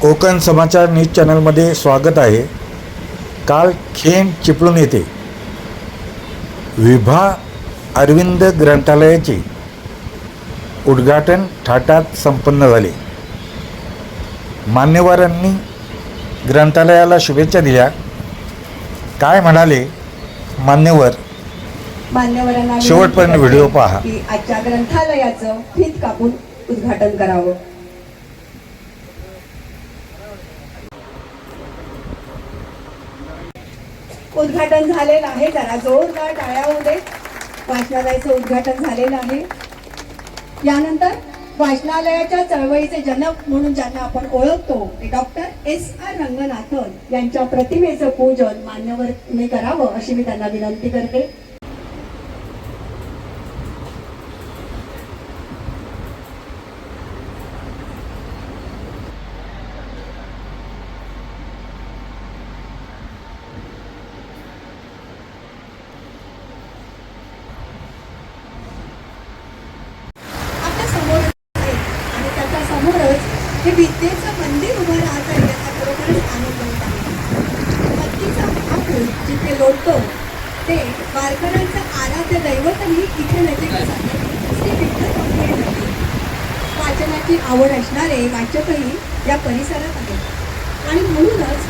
कोकण समाचार news चॅनलमध्ये स्वागत आहे. काल खेड चिपळूण येथे विभा अरविंद ग्रंथालयाचे उद्घाटन थाटात संपन्न झाले. मान्यवरांनी ग्रंथालयाला शुभेच्छा दिल्या. काय म्हणाले मान्यवरांना शेवटपर्यंत व्हिडिओ पहा. की आजच्या ग्रंथालयाचं फीत कापून उद्घाटन करावं. उद्घाटन झालेलं आहे. जरा जोरदार टाळ्या होऊ दे. वाचनालयाचं उद्घाटन झालेलं आहे. यानंतर वाचनालयाच्या चळवळीचे जनक म्हणून ज्यांना आपण ओळखतो ते डॉक्टर S.R. रंगनाथन यांच्या प्रतिमेचं पूजन मान्यवरांनी करावं अशी मी त्यांना विनंती करते. हे विद्येचं मंदिर उभं राहत आहे याचा खरोखरच आनंद होत आहे. भक्तीचा महापूर जिथे लोटतो ते वारकऱ्यांचं आराध्य दैवतही इथे नजीकच आहे. श्री विठ्ठल मंदिर मंदिर. वाचनाची आवड असणारे वाचकही या परिसरात आहेत आणि म्हणूनच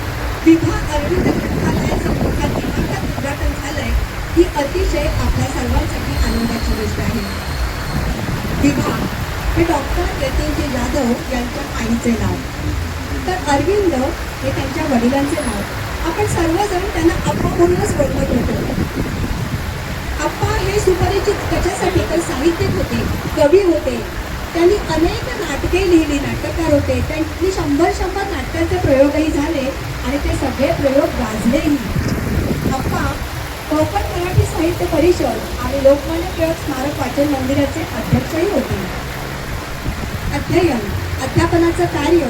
विभा अरविंद ग्रंथालयाचं मोठ्या दिमाखात उद्घाटन झालंय ही अतिशय आपल्या सर्वांसाठी आनंदाची गोष्ट आहे. विभा हे डॉक्टर यतीनजी जाधव यांच्या आईचे नाव, तर अरविंद हे त्यांच्या वडिलांचे नाव. आपण सर्वजण त्यांना अप्पा म्हणूनच ओळखत होतो. अप्पा हे सुपरिचित कशासाठी तर साहित्यिक होते, कवी होते. त्यांनी अनेक नाटके लिहिली, नाटककार होते. त्यांनी 100 नाटकांचे प्रयोगही झाले आणि ते सगळे प्रयोग गाजलेही. अप्पा कोकण मराठी साहित्य परिषद आणि लोकमान्य टिळक स्मारक वाचन मंदिराचे अध्यक्षही होते. अध्यापनाचं कार्य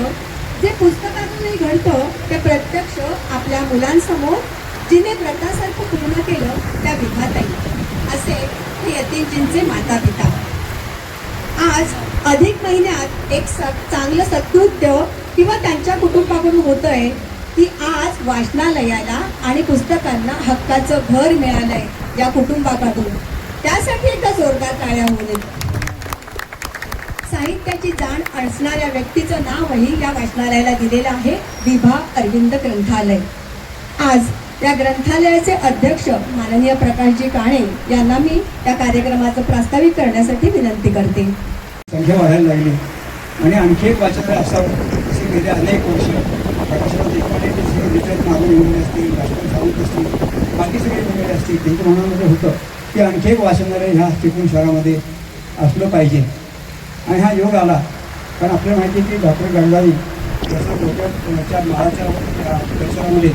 जे पुस्तकातूनही घडतं ते प्रत्यक्ष आपल्या मुलांसमोर जिने व्रतासारखं पूर्ण केलं त्या विभाताई. असे हे यतीमजींचे माता पिता. आज अधिक महिन्यात एक चांगलं सत्कृत्य किंवा त्यांच्या कुटुंबाकडून होतंय की आज वाचनालयाला आणि पुस्तकांना हक्काचं घर मिळालंय या कुटुंबाकडून. त्यासाठी एकदा जोरदार टाळ्या होऊ देत. साहित्याची जाण असणाऱ्या व्यक्तीचं नावही या वाचनालयाला दिलेलं आहे, विभा अरविंद ग्रंथालय. आज या ग्रंथालयाचे अध्यक्ष माननीय प्रकाशजी काणे यांना मी या कार्यक्रमाचं प्रास्ताविक करण्यासाठी विनंती करते. संख्या वाढायला लागली आणि आणखी एक वाचनालय असावं असे गेले अनेक वर्ष प्रकाशनात एखादे मागून निघून असतील, राष्ट्र सावंत असतील, बाकी सगळे वेगळे असतील. त्यांच्या मनामध्ये होतं की आणखी एक वाचनालय ह्या चिपळूण शहरामध्ये असलं पाहिजे. आणि हा योग आला कारण आपल्याला माहिती आहे की डॉक्टर गंडावी जसं डोक्याच्या माळाच्या परिसरामध्ये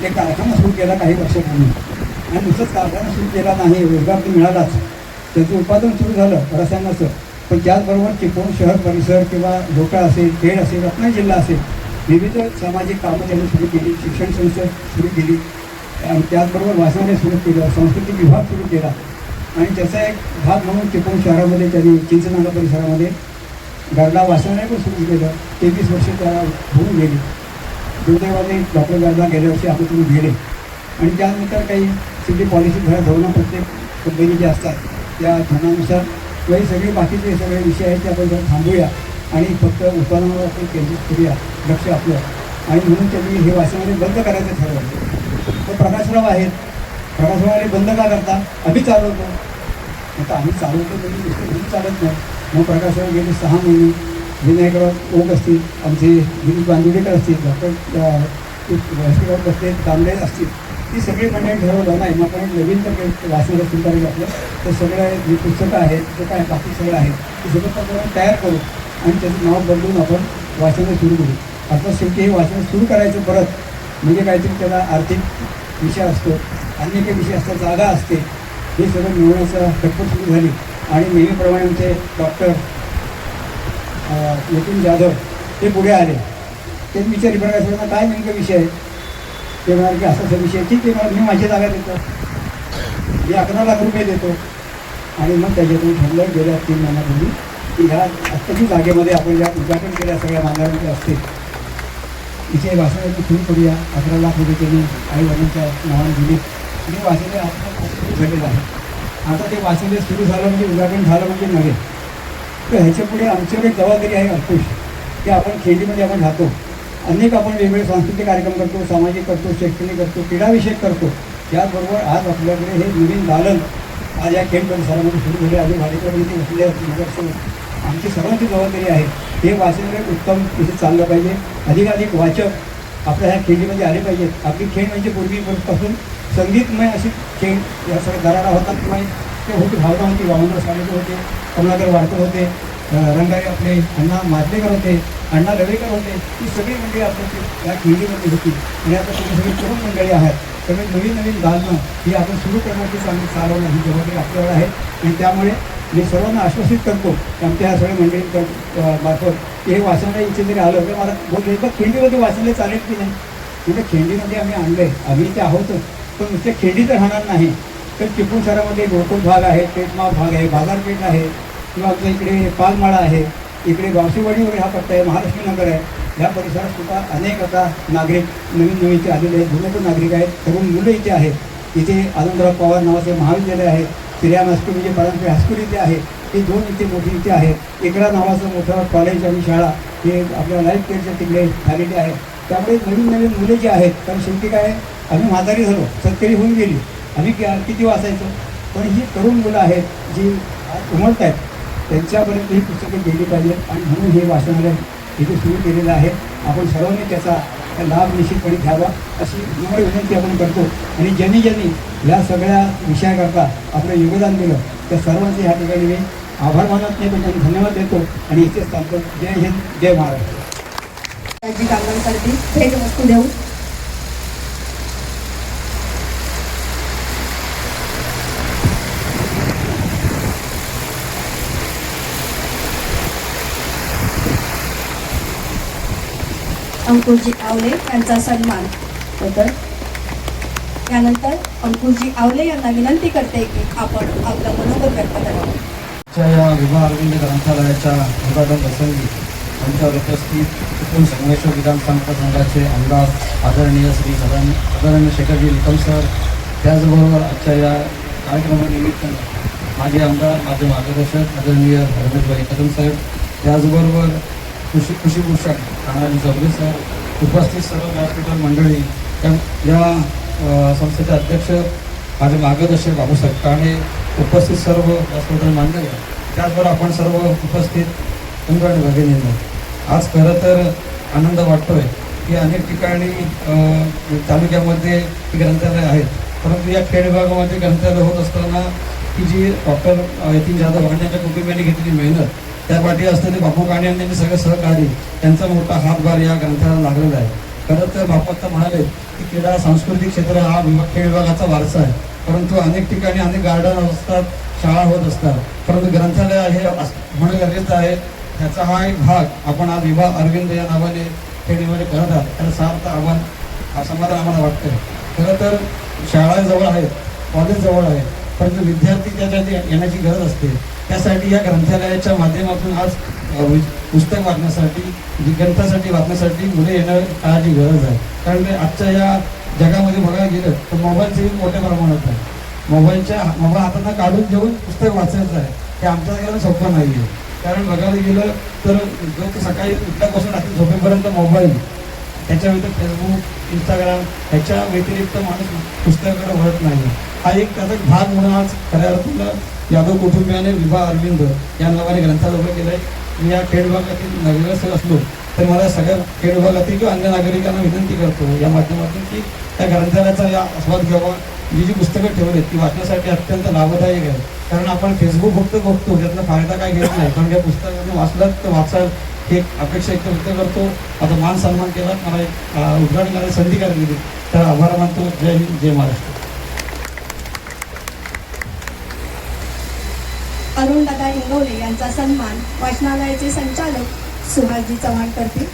एक कारखाना सुरू केला काही वर्षापूर्वी. आणि नुसतंच कारखाना सुरू केला नाही, रोजगार तर मिळालाच, त्याचं उत्पादन सुरू झालं रसायनाचं. पण त्याचबरोबर चिपळूण शहर परिसर किंवा ढोका असेल, खेड असेल, रत्नागिरी जिल्हा असेल, विविध सामाजिक कामं त्यांनी सुरू केली, शिक्षण संस्था सुरू केली आणि त्याचबरोबर वाचनालय सुरू केलं, सांस्कृतिक विभाग सुरू केला. आणि त्याचा एक भाग म्हणून चिपळूण शहरामध्ये त्यांनी चिंचनाला परिसरामध्ये गरडा वाचनालय पण सुरू केलं. 23 वर्ष त्याला होऊन गेली. दुर्दैवाने डॉक्टर गरडा गेल्या वर्षी आपल्याकडून गेले. आणि त्यानंतर काही सिटी पॉलिसी धोरणं प्रत्येक कंपनी जे असतात त्या धोरणानुसार किंवा सगळे बाकीचे सगळे विषय आहेत ते आपण जरा थांबूया आणि फक्त उत्पादनावर आपण केंद्रित करूया लक्ष आपलं. आणि म्हणून त्यांनी हे वाचनालय बंद करायचं ठरवलं. तर प्रकाशराव आहेत, प्रकाशरावने बंद का करता? आम्ही चालवतो. आता आम्ही चालवतो म्हणजे नुसतं चालत नाही. मग प्रकाशराव गेले 6 महिने विनायकराव ओक असतील, आमचे गिरीश बांदिवडेकर असतील, डॉक्टर बसले तांबडे असतील, ती सगळी मंडळी ठरवलं नाही. मग आपण नवीन तर वाचनालय सुरू करायचं आपलं. तर सगळं जी पुस्तकं आहेत जे काय बाकी सगळं आहे ते सगळं आपण तयार करू आणि त्याचं नाव बदलून आपण वाचनालय सुरू करू. आता शेवटी हे वाचनालय सुरू करायचं परत म्हणजे काहीतरी त्याला आर्थिक विषय असतो, अन्य काही विषय असतात, जागा असते. हे सगळं मिळवण्याचं खटपट सुरू झाली. आणि नेहमीप्रमाणे आमचे डॉक्टर यतीन जाधव ते पुढे आले. ते विचारी प्रकाशांना काय नेमका विषय आहे. ते म्हणाले की असा विषय, ठीक आहे, मी माझी जागा देतो, मी 11 लाख रुपये देतो. आणि मग त्याच्यातून ठरलं गेल्या 3 महिन्यापूर्वी की ह्या आत्ताची जागेमध्ये आपण ज्या उद्घाटन केल्या सगळ्या मांडवांचे असतील इथे वाचनालयाची सुरू करूया. 11 लाख रुपये त्यांनी आई वडिलांच्या नावाने दिले. आणि वाचनालय आता घडलेलं आहे. आता ते वाचनालय सुरू झालं म्हणजे उद्घाटन झालं म्हणजे नव्हे. तर ह्याच्यापुढे आमच्याकडे जबाबदारी आहे अंकुश, की आपण खेळीमध्ये आपण राहतो. अनेक आपण वेगवेगळे सांस्कृतिक कार्यक्रम करतो, सामाजिक करतो, शैक्षणिक करतो, क्रीडाविषयक करतो. त्याचबरोबर आज आपल्याकडे हे नवीन दालन आज या खेळ परिसरामध्ये सुरू झाले. आधी भाडेकरांनी बसले नगरसेवक, आमची सर्वांची जबाबदारी आहे हे वाचनालय उत्तम तिथे चाललं पाहिजे. अधिकाधिक वाचक आपल्या ह्या खेळीमध्ये आले पाहिजेत. आपली खेळ म्हणजे पूर्वीपासून संगीतमय अशी खेळ या सगळ्या दरारा होतात किंवा ते होती भावना होती. वामनराव साळेकर होते, कमलाकर वाडकर होते, रंगारी आपले अण्णा माजलेकर होते, अण्णा लवेकर होते. ही सगळी मंडळी आपल्या या खेळीमध्ये होती. आणि आता तुम्ही सगळी तरुण मंडळी आहात. सगळे नवीन नवीन दालनं ही आपण सुरू करण्याची चांगली चालवणं ही जबाबदारी आपल्यावर आहे. आणि त्यामुळे मी सर्वांना आश्वासित करतो की आमच्या ह्या सगळ्या मंडळी मार्फत की हे वाचनालय इथे जरी आलं तर मला बोलले बघ खिंडीमध्ये वाचनालय चालेल की नाही. म्हणजे खिंडीमध्ये आम्ही आणलं आहे, आम्ही ते आहोतच, पण नुसते खिंडी तर राहणार नाही. तर चिपळूण शहरामध्ये गोकुळ भाग आहे, पेठमाव भाग आहे, बाजारपेठ आहे, किंवा आमच्या इकडे पालमाळा आहे, इकडे गावशीवाडी वगैरे हा पट्टा आहे, महालक्ष्मी नगर आहे. या परिसरात सुद्धा अनेक आता नागरिक नवीन इथे आलेले आहेत, जुने पण नागरिक आहेत, तरुण मुलं इथे आहेत. इथे आनंदराव पवार नावाचे महाविद्यालय आहे, श्रीराम हायस्कूल म्हणजे परांजपे हायस्कूल इथे आहे. हे 2 इथे मोठी इथे आहेत. इकडा नावाचं मोठं कॉलेज आणि शाळा हे आपल्या लाईफ केअरच्या तिकडे झालेली आहे. त्यामुळे नवीन मुले जे आहेत, कारण शेवटी काय आम्ही म्हातारी झालो, 70 होऊन गेली, आम्ही किती वाचायचो. पण ही तरुण मुलं आहेत जी आज उमलत आहेत, त्यांच्यापर्यंत ही पुस्तकं गेली पाहिजेत. आणि म्हणून हे वाचनालय इथे सुरू केलेलं आहे. आपण सर्वांनी त्याचा लाभ निश्चितपणे घ्यावा अशी नम्र विनंती आपण करतो. आणि ज्यांनी या सगळ्या विषयाकरता आपलं योगदान दिलं त्या सर्वांचे ह्या ठिकाणी मी आभार मानत नाही पण त्यांना धन्यवाद देतो आणि इथेच थांबतो. जय हिंद, जय महाराष्ट्र. कामगारांसाठी भेट वस्तू देऊ. अंकुशजी आवले यांचा सन्मान होतो. यानंतर अंकुशजी आवले यांना विनंती करते की आपण आपलं मनोगत व्यक्त करावं. या विभा अरविंद ग्रंथालयाच्या उद्घाटन प्रसंगी आमच्यावर उपस्थित चिपळूण संगमेश्वर विधानसभा मतदारसंघाचे आमदार आदरणीय श्री आदरणीय शेखरजी निकम सर, त्याचबरोबर आजच्या या कार्यक्रमानिमित्त माझे आमदार, माझे मार्गदर्शक आदरणीय रमेशभाई कदम साहेब, त्याचबरोबर कृषीभूषण राणाजी चौधरी सर, उपस्थित सर्व व्यासपीठ मंडळी, या संस्थेचे अध्यक्ष माझे मार्गदर्शक बाबूसाहेब काणे, उपस्थित सर्व व्यासपीठ मंडळी, त्याचबरोबर आपण सर्व उपस्थित बंधू आणि भगिनींना आज खरं तर आनंद वाटतो आहे की अनेक ठिकाणी तालुक्यामध्ये ग्रंथालय आहेत, परंतु या खेड विभागामध्ये ग्रंथालय होत असताना की जी डॉक्टर यतीन जाधव आणि त्यांच्या कुटुंबियांनी घेतलेली मेहनत, त्यापाठी असलेले बापू काणे यांनी सगळे सहकारी, त्यांचा मोठा हातभार या ग्रंथालयाला लागलेला आहे. खरं तर बापू आता म्हणाले की क्रीडा सांस्कृतिक क्षेत्र हा खेळ विभागाचा वारसा आहे, परंतु अनेक ठिकाणी अनेक गार्डन असतात, शाळा होत असतात, परंतु ग्रंथालय हे होणं गरजेचं आहे. त्याचा हा एक भाग आपण आज विभा अरविंद या नावाने खेळीमध्ये करत आहात, त्याला सार्थ आव्हान समाधान आम्हाला वाटतं. खरं तर शाळा जवळ आहेत, कॉलेज जवळ आहे, परंतु विद्यार्थी त्याच्यात येण्याची गरज असते. त्यासाठी या ग्रंथालयाच्या माध्यमातून आज पुस्तक वाचण्यासाठी, ग्रंथासाठी वाचण्यासाठी मुले येणं काळाची गरज आहे. कारण आजच्या या जगामध्ये बघायला गेलं तर मोबाईलचे मोठ्या प्रमाणात आहे. मोबाईल हातांना काढून घेऊन पुस्तक वाचायचं आहे, हे आमच्या गेलं सोपं नाही आहे. कारण बघायला गेलं तर जो सकाळी उठल्यापासून रात्री झोपेपर्यंत मोबाईल, त्याच्या व्यतिरिक्त फेसबुक, इंस्टाग्राम, ह्याच्या व्यतिरिक्त माणूस पुस्तकाकडे वळत नाही. हा एक त्याचा भाग म्हणून आज खऱ्या अर्थानं यादव कुटुंबियाने विभा अरविंद या नावाने ग्रंथालय उभं केलं आहे. मी या खेड विभागातील नगरसेवक असलो तर मला सगळ्या खेड विभागातील किंवा अन्य नागरिकांना विनंती करतो या माध्यमातून की त्या ग्रंथालयाचा या आस्वाद घ्यावा. जी पुस्तकं ठेवलीत ती वाचण्यासाठी अत्यंत लाभदायक आहे. कारण आपण फेसबुक फक्त बघतो, त्यातला फायदा काय घेत नाही, कारण त्या पुस्तकाने वाचलं तर वाचाल ही एक अपेक्षा व्यक्त करतो. आता मान सन्मान केला, मला एक उद्घाटन करायला संधी करायला दिली, तर आभार मानतो. जय हिंद, जय महाराष्ट्र. अरुणदादा इंगवले यांचा सन्मान वाचनालयाचे संचालक सुहासजी चव्हाण करतील.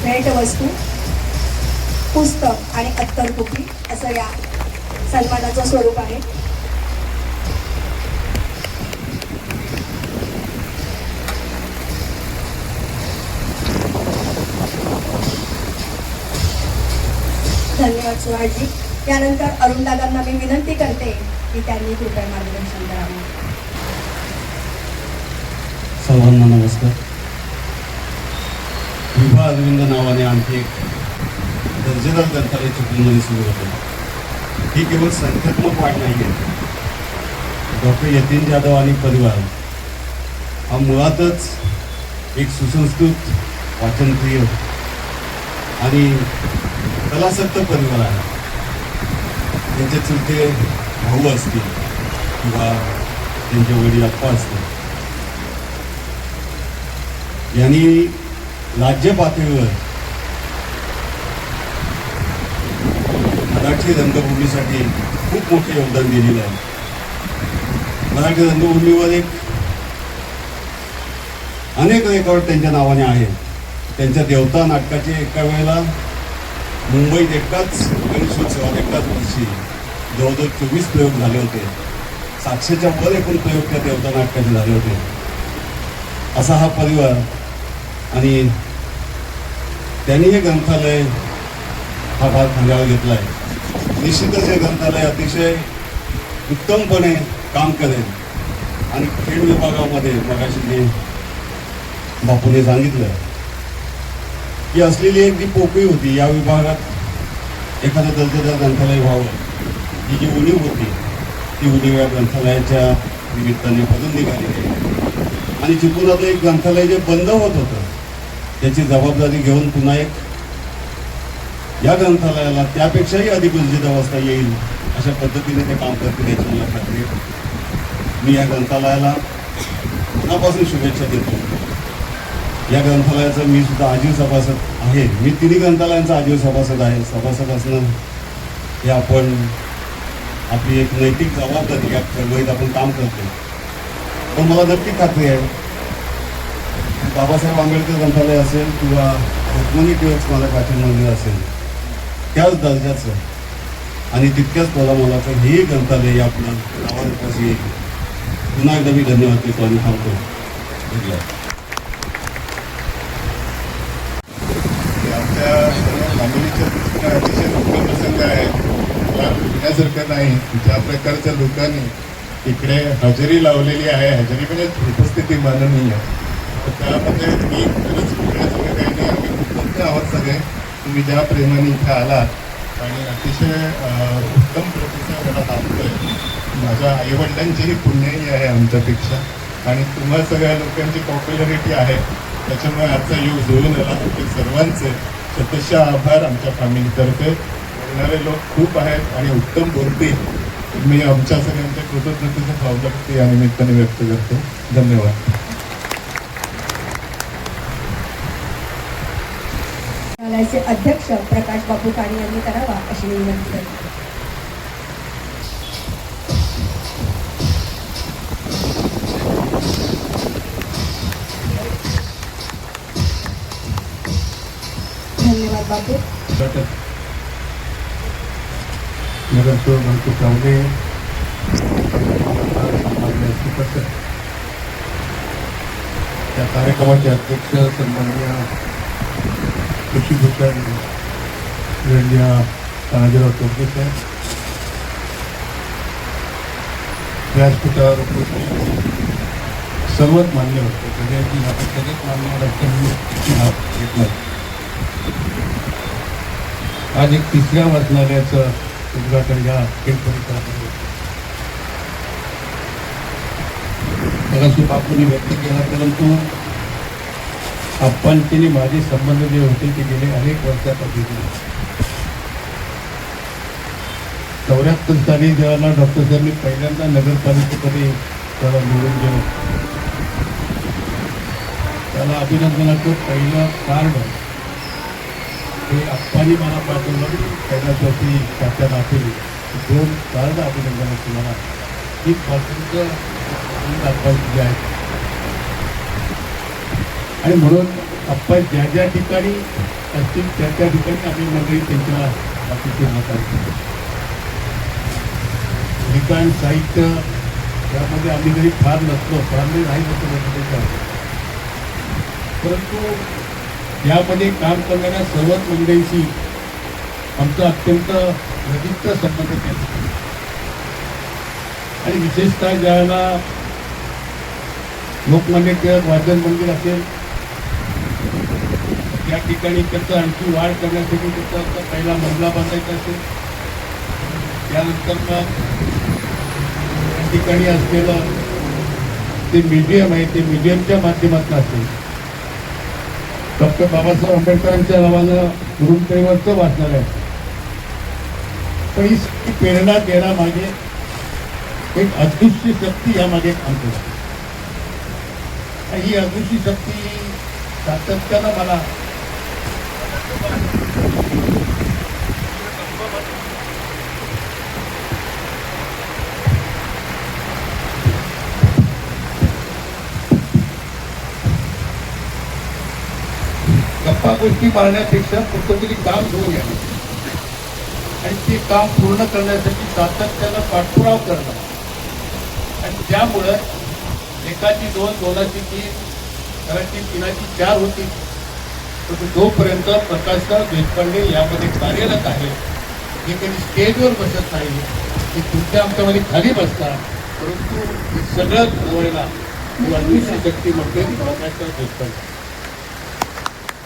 भेटवस्तू, पुस्तक आणि अत्तरकुपी असं या सन्मानाचं स्वरूप आहे. धन्यवाद सुहासजी. यानंतर अरुणदादांना मी विनंती करते की त्यांनी कृपया मार्गदर्शन करावं. सर्वांना नमस्कार. विभा अरविंद नावाने आणखी एक दर्जेदार ग्रंथालय चिपळूणमध्ये सुरू होतं. ही केवळ संख्यात्मक वाढ नाही आहे. डॉक्टर यतीन जाधव आणि परिवार हा मुळातच एक सुसंस्कृत, वाचनप्रिय आणि कलासक्त परिवार आहे. त्यांचे चुलते भाऊ असतील किंवा त्यांचे वडील आप्पा असतील, यांनी राज्य पातळीवर मराठी रंगभूमीसाठी खूप मोठे योगदान दिलेलं आहे. मराठी रंगभूमीवर अनेक रेकॉर्ड त्यांच्या नावाने आहेत. त्यांच्या देवता नाटकाचे एका वेळेला मुंबईत एकाच गणेशोत्सवात एकाच वर्षी जवळजवळ 24 प्रयोग झाले होते. 700च्या वर एकूण प्रयोग त्या देवता नाटकाचे झाले होते. असा हा परिवार, आणि त्यांनी हे ग्रंथालय हा भाग खांद्यावर घेतला आहे. निश्चितच हे ग्रंथालय अतिशय उत्तमपणे काम करेल. आणि खेड विभागामध्ये मगाशी जे बापूने सांगितलं की असलेली एक जी पोकळी होती, या विभागात एखादं दर्जेदार ग्रंथालय व्हावं, ही जी उणीव होती ती उणीव या ग्रंथालयाच्या निमित्ताने भरून निघाली आहे. आणि चिपळूणातलं एक ग्रंथालय जे बंद होत होतं त्याची जबाबदारी घेऊन पुन्हा एक या ग्रंथालयाला त्यापेक्षाही अधिक उर्जित अवस्था येईल अशा पद्धतीने ते काम करतील याची मला खात्री आहे. मी या ग्रंथालयाला मनापासून शुभेच्छा देतो. या ग्रंथालयाचं मी सुद्धा आजीव सभासद आहे. मी तिन्ही ग्रंथालयांचा आजीव सभासद आहे. सभासद असणं हे आपण आपली एक नैतिक जबाबदारी या चळवळीत आपण काम करतो. पण मला नक्की खात्री आहे बाबासाहेब आंबेडकर ग्रंथालय असेल किंवा रुक्मिणी टिळक स्मारक वाचन मंदिर असेल, त्याच दर्जाचं आणि तितक्याच तोलामोलाचं हे ग्रंथालय आपलं नावारूपास येईल. पुन्हा एकदा मी धन्यवाद देतो आणि थांबतो. धन्यवाद. आमच्या फॅमिलीच्या दृष्टीने अतिशय दुःख प्रसंग आहे. मला भेटण्यासारखं नाही. ज्या प्रकारच्या लोकांनी इकडे हजेरी लावलेली आहे, हजेरी म्हणजे उपस्थिती माननीय, तर त्यामध्ये मी खरंच भेटण्यासारखं काही नाही. आम्ही कृतज्ञ आहोत सगळे. तुम्ही ज्या प्रेमाने इथे आलात आणि अतिशय उत्तम प्रतिसाद मला लाभतोय. माझ्या आईवडिलांचीही पुण्याही आहे आमच्यापेक्षा, आणि तुम्हा सगळ्या लोकांची पॉप्युलरिटी आहे, त्याच्यामुळे आजचा योग जुळून आला. ते सर्वांचे शतशः आभार आमच्या फॅमिलीतर्फे. बोलणारे लोक खूप आहेत आणि उत्तम बोलतील. मी आमच्या सगळ्यांच्या कृतज्ञतेचा भावव्यक्ती या निमित्ताने व्यक्त करतो. धन्यवाद. न्यायालयाचे अध्यक्ष प्रकाश बापू काणे यांनी करावा अशी मी विनंती करते. धन्यवाद बापू. नगरसेवक मंत्री चावले, त्या कार्यक्रमाचे अध्यक्ष सन्माननीय कृषी भूषण तानाजीराव टोपे साहेब, व्यासपीठावर उपस्थित सर्वच मान्य होते. सगळ्यांची सगळेच मान्यवर घेतलं. आज एक 3ऱ्या वाचनालयाचं उद्घाटन या खेड परिसरामध्ये मगाशी बापूंनी व्यक्त केला. परंतु आप्पांचे माझे संबंध जे होते ते गेले अनेक वर्षापासून. 74 साली जेव्हा डॉक्टर साहेबांनी पहिल्यांदा नगरपालिकेमध्ये त्याला निवडून गेलो, त्याला अभिनंदनाचं पहिलं कार्ड हे आप्पांनी मला पाठवलं. कैलासवासी त्याच्या दाखवली 2 कार्ड अभिनंदनाची मला ही पासूनचं आप्पांची आहे. आणि म्हणून आप्पा ज्या ज्या ठिकाणी असतील त्या त्या ठिकाणी आम्ही मंडळी त्यांच्या बाकीचे हातात लिखाण साहित्य त्यामध्ये आम्ही जरी फार नसलो, फार नाही राहिलो, परंतु यामध्ये काम करणाऱ्या सर्वच मंडळींची आमचा अत्यंत नजीकचा संबंध त्यांचा आणि विशेषतः ज्यावेळेला लोकमान्य टिळक वादन मंदिर असेल या ठिकाणी त्याचं आणखी वाढ करण्यासाठी त्याचा पहिला मजला बांधायचा असेल, त्यानंतर मग या ठिकाणी असलेलं ते म्युझियम आहे ते म्युझियमच्या माध्यमातून असेल, डॉक्टर बाबासाहेब आंबेडकरांच्या नावानं गुरुंतळीवरचं वाचनालय असेल. पण ही सगळी प्रेरणा देण्यामागे एक अदृश्य शक्ती यामागे काम करते. ही अदृश्य शक्ती सातत्यानं मला गप्पा गोष्टी मारण्यापेक्षा कुठंतरी काम घेऊन यावं आणि ते काम पूर्ण करण्यासाठी सातत्यानं पाठपुरावा करणं आणि त्यामुळं एकाची दोन, दोनाची तीन, घराची तीनाची चार होती. पण जोपर्यंत प्रकाशराव देशपांडे यामध्ये कार्यरत आहे, हे कधी स्टेजवर बसत नाही, ते तुमच्या आमच्यामध्ये खाली बसतात, परंतु हे सगळं जवळला अदृश्य शक्ती म्हणजे प्रकाशराव देशपांडे.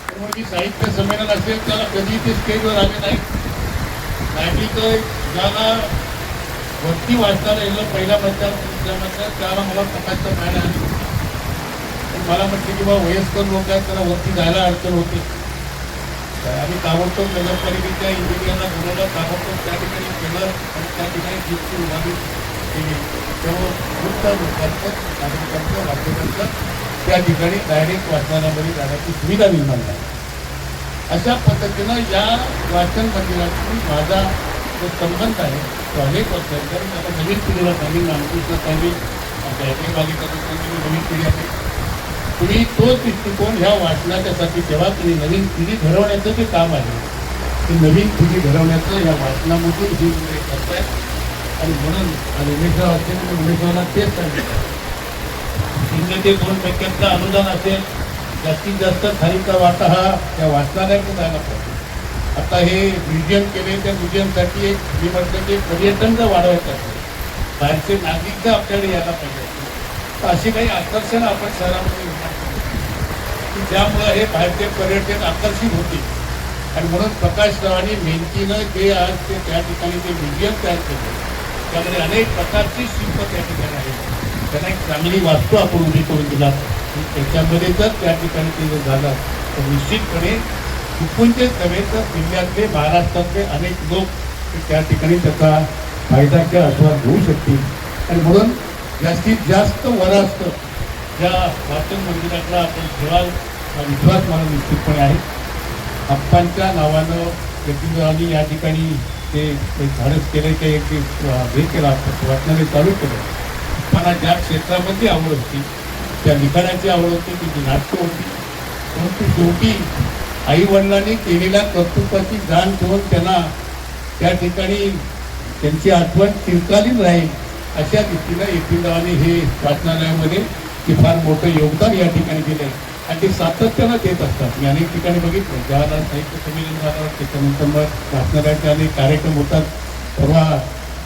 त्यामुळे साहित्य संमेलन असेल त्याला कधी ते स्टेजवर आले नाही. तर ज्याला वरती वाचताना येईल पहिल्या मतदार त्याला मला प्रकाशचा पाहायला आली. मला म्हटलं की बाबा वयस्कर लोक आहेत त्यांना वरती जायला अडचण होते. आम्ही ताबडतोब नगरपालिकेच्या इंजिनियरला बोलवलं, ताबडतोब त्या ठिकाणी केलं आणि त्या ठिकाणी जीपची उभारणी केली. त्यामुळं वृत्त नागरिकांचं वाचकांचं त्या ठिकाणी डायरेक्ट वाचनालयामध्ये जाण्याची सुविधा निर्माण झाली. अशा पद्धतीनं या वाचन मंदिराशी माझा जो संबंध आहे तो अनेक वर्ष आहे. कारण आता नवीन पिढीला सांगेन, रामकृष्ण सांगेन, आमच्या ऐकली बालिकांना सांगेन, नवीन पिढी आहे. तुम्ही तोच दृष्टिकोन ह्या वाचनाच्यासाठी तेव्हा तुम्ही नवीन पिढी घडवण्याचं जे काम आहे ते नवीन पिढी घडवण्याचं या वाचनामधून ही मुले करताय. आणि म्हणून उमेशराव असेल उमेशरावला तेच सांगितलं, 0 ते 2% अनुदान असेल, जास्तीत जास्त खालीचा वाटा हा त्या वाचनालयाकडे जायला पाहिजे. आता हे म्युझियम केले, त्या म्युझियमसाठी एक मी म्हटलं की पर्यटनचं वाढवायचं असेल, बाहेरचे नागरिकचं आपल्याकडे यायला पाहिजे. तर अशी काही आकर्षण आपण शहरामध्ये निर्माण केली की ज्यामुळं हे बाहेरचे पर्यटक आकर्षित होतील. आणि म्हणून प्रकाशरावांनी मेहनतीनं जे आज ते त्या ठिकाणी ते म्युझियम तयार केलं, त्यामध्ये अनेक प्रकारची शिल्प त्या ठिकाणी आहेत. त्यांना एक चांगली वास्तू आपण उभी करून दिला. त्याच्यामध्ये जर त्या ठिकाणी ते जर झालं तर निश्चितपणे चुकूनचेच नव्हे तर जिल्ह्यातले महाराष्ट्रातले अनेक लोक त्या ठिकाणी त्याचा फायदा किंवा आस्वाद घेऊ शकतील. आणि म्हणून जास्तीत जास्त वरास्त ज्या वाचन मंदिराकडे आपण ठेवाल हा विश्वास मला निश्चितपणे आहे. आप्पांच्या नावानं प्रतिनिधी या ठिकाणी ते धाडस केले, ते एक हे केलं, वाचनालय चालू केलं. मला ज्या क्षेत्रामध्ये आवड होती, त्या लिखाणाची आवड होती, ती नाटकं होती, परंतु शेवटी आईवडिलांनी केलेल्या कर्तृत्वाची जाण ठेवून त्यांना त्या ठिकाणी त्यांची आठवण चिरकालीन राहील अशा दृष्टीनं एकविंदावांनी हे वाचनालयामध्ये ते फार मोठं योगदान या ठिकाणी दिलं आहे आणि ते सातत्यानं देत असतात. मी अनेक ठिकाणी बघितलं, ज्यावेळेला साहित्य संमेलन झालं त्याच्यानंतर मग वाचनालयाचे अनेक कार्यक्रम होतात. परवा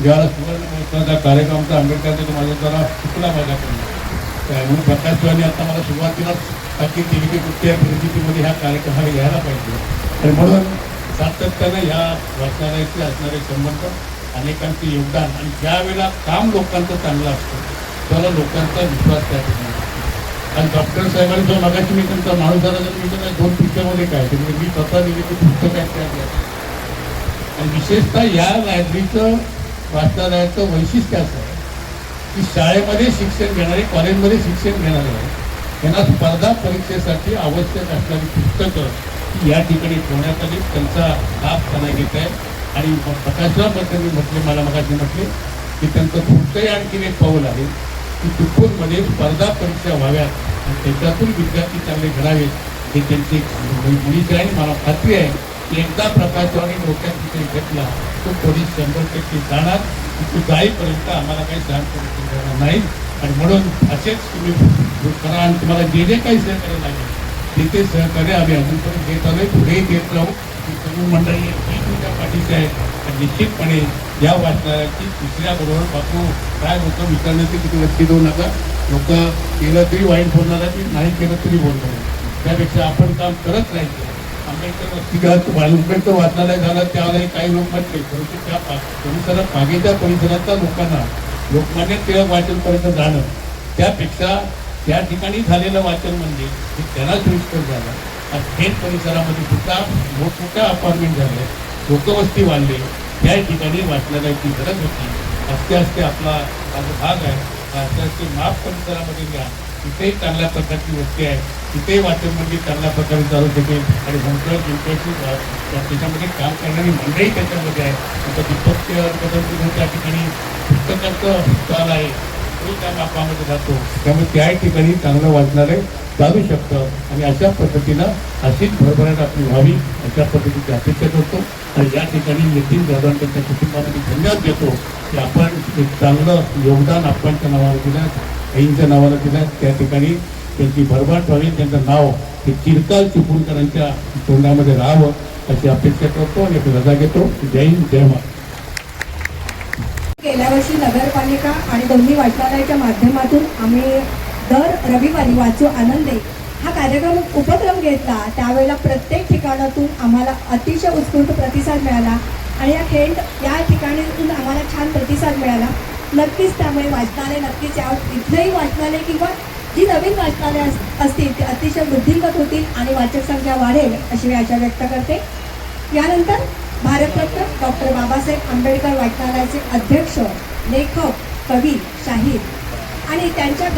ज्यावेळेला सुवर्ण महोत्सवाचा कार्यक्रमचा आंबेडकरचा तो माझा जरा चुकला माझ्याकडून, म्हणून प्रकाशवाणी आता मला सुरुवातीलाच ताकीद दिली की कुठल्या परिस्थितीमध्ये ह्या कार्यक्रमाला यायला पाहिजे. आणि म्हणून सातत्यानं ह्या वाचनालयाचे असणारे संबंध, अनेकांचे योगदान आणि ज्या वेळेला काम लोकांचं चांगलं असतं त्याला लोकांचा विश्वास त्या ठिकाणी. आणि डॉक्टर साहेबांनी जो मगाशी मी त्यांचा माणूस झाला तर मी तर 2 पिक्चरमध्ये काय ते मी स्वतः लिहिलेली पुस्तक आहेत त्या. आणि विशेषतः या लायब्ररीचं वाचनालयाचं वैशिष्ट्य असं आहे की शाळेमध्ये शिक्षण घेणारे, कॉलेजमध्ये शिक्षण घेणारे त्यांना स्पर्धा परीक्षेसाठी आवश्यक असणारी पुस्तकं ही या ठिकाणी ठेवण्यात आली. त्यांचा लाभ त्यांना घेत आहे. आणि प्रकाशरावबद्दल मी म्हटले, मला मगाशी म्हटले की त्यांचं पुढचंही आणखीन एक पाऊल आहे की चिपळूणमध्ये स्पर्धा परीक्षा व्हाव्यात आणि त्याच्यातून विद्यार्थी चांगले घडावेत हे त्यांची मुलीची आहे. मला खात्री आहे की एकदा प्रकाशरावांनी डोक्यात तिथे घेतला तो पोलीस 100% जाणार. तिथे जाईपर्यंत आम्हाला काही सहन करू देणार नाही. आणि म्हणून असेच तुम्ही करा आणि तुम्हाला जे जे काही सहकार्य लागेल तिथे सहकार्य आम्ही अजूनपर्यंत देत आलोय, पुढेही देत राहू. मंडळी ही तुमच्या पाठीशी आहे आणि निश्चितपणे या वाचनालयाची तिसऱ्याबरोबर बापू काय होतं विचारण्याची किती लक्ष देऊ नका. लोक केलं तरी वाईट बोलणार आहे, नाही केलं तरी बोलणार आहे. त्यापेक्षा आपण काम करत राहायचं. आंबेडकर वस्तिगृहात आंबेडकर वाचनालय झालं त्यावेळेला काही लोक म्हटले, परंतु त्या परिसरात मागेच्या परिसरातल्या लोकांना लोकमान्य टिळक वाचनपर्यंत जाणं त्यापेक्षा त्या ठिकाणी झालेलं वाचन म्हणजे हे त्यांना सोयीस्कर झालं. आज खेड परिसरामध्ये सुद्धा मोठमोठ्या अपार्टमेंट झाले, लोकवस्ती वाढली, त्या ठिकाणी वाचनालयाची गरज होती. असते असते आपला भाग आहे, असते असते माप परिसरामध्ये घ्या, तिथेही चांगल्या प्रकारची वस्ती आहे, तिथेही वाचन म्हणजे चांगल्या प्रकारे चालू शकेल आणि होमकर जिंकायची त्याच्यामध्ये काम करणारी मंडळी त्याच्यामध्ये आहे. आता दीपक त्या ठिकाणी पुस्तकाचं स्टॉल आहे, तो त्या मापामध्ये जातो. त्यामुळे त्या ठिकाणी चांगलं वाचनालय चालू शकतं आणि अशा पद्धतीनं अशीच भरभराट आपली व्हावी अशा पद्धतीची अपेक्षा करतो. आणि या ठिकाणी नितीन जाधव त्यांच्या कुटुंबाला मी धन्यवाद देतो की आपण एक चांगलं योगदान आपणच्या नावाला दिलं, आईंच्या नावाला दिलं. त्या ठिकाणी त्यांची भरभराट व्हावी, त्यांचं नाव हे चिरकाल चिपळूणकरांच्या तोंडामध्ये राहावं अशी अपेक्षा करतो आणि रजा घेतो. जय हिंद, जय महाराष्ट्र. गेल्या वर्षी नगरपालिका आणि दोन्ही वाचनालयाच्या माध्यमातून आम्ही दर रविवारी वाचू आनंदे हा कार्यक्रम उपक्रम घेतला. त्यावेळेला प्रत्येक ठिकाणातून आम्हाला अतिशय उत्स्फूर्त प्रतिसाद मिळाला आणि या ठिकाणीतून आम्हाला छान प्रतिसाद मिळाला. नक्कीच त्यामुळे वाचनालय नक्कीच यावं. इथलंही वाचनालय किंवा जी नवीन वाचनालय असतील ते अतिशय वृद्धिंगत होतील आणि वाचक संख्या वाढेल अशी मी आशा व्यक्त करते. यानंतर भारतरत्न डॉक्टर बाबासाहेब आंबेडकर वाचनालयाचे अध्यक्ष, लेखक, कवी, शाहीर आणि त्यांच्या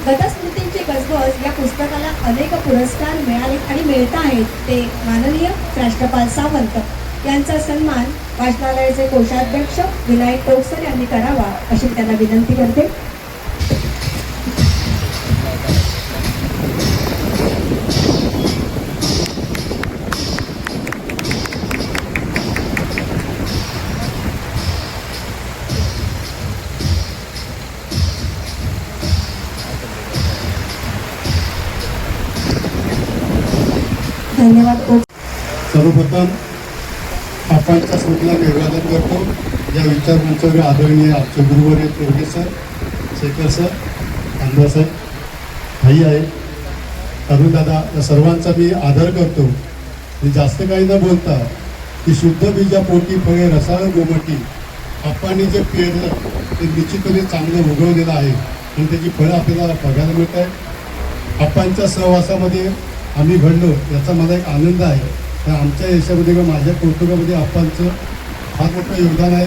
गतस्मृतींची गजबज या पुस्तकाला अनेक पुरस्कार मिळाले आणि मिळत आहेत. ते माननीय राष्ट्रपाल सावंत यांचा सन्मान वाचनालयाचे कोषाध्यक्ष विनायक टोकसर यांनी करावा अशी त्यांना विनंती करते. धन्यवाद. सर्वप्रथम आपणच्या स्मृतीला अभिवादन करतो. या विचार मंचावर आदरणीय आमचे गुरुवर्य प्रोफेसर शेखर सर, आंबा साहेब, भाई आहे, अरुणदादा, या सर्वांचा मी आदर करतो. मी जास्त काही न बोलता की शुद्ध बीजा पोटी फळे रसाळ गोमटी आपण जे पेरलं ते निश्चितपणे चांगलं उगवलेलं आहे आणि त्याची फळं आपल्याला बघायला मिळत आहे. आपणच्या सहवासामध्ये आम्ही घडलो याचा मला एक आनंद आहे. तर आमच्या यशामध्ये किंवा माझ्या कौतुकामध्ये आप्पांचं फार मोठं योगदान आहे.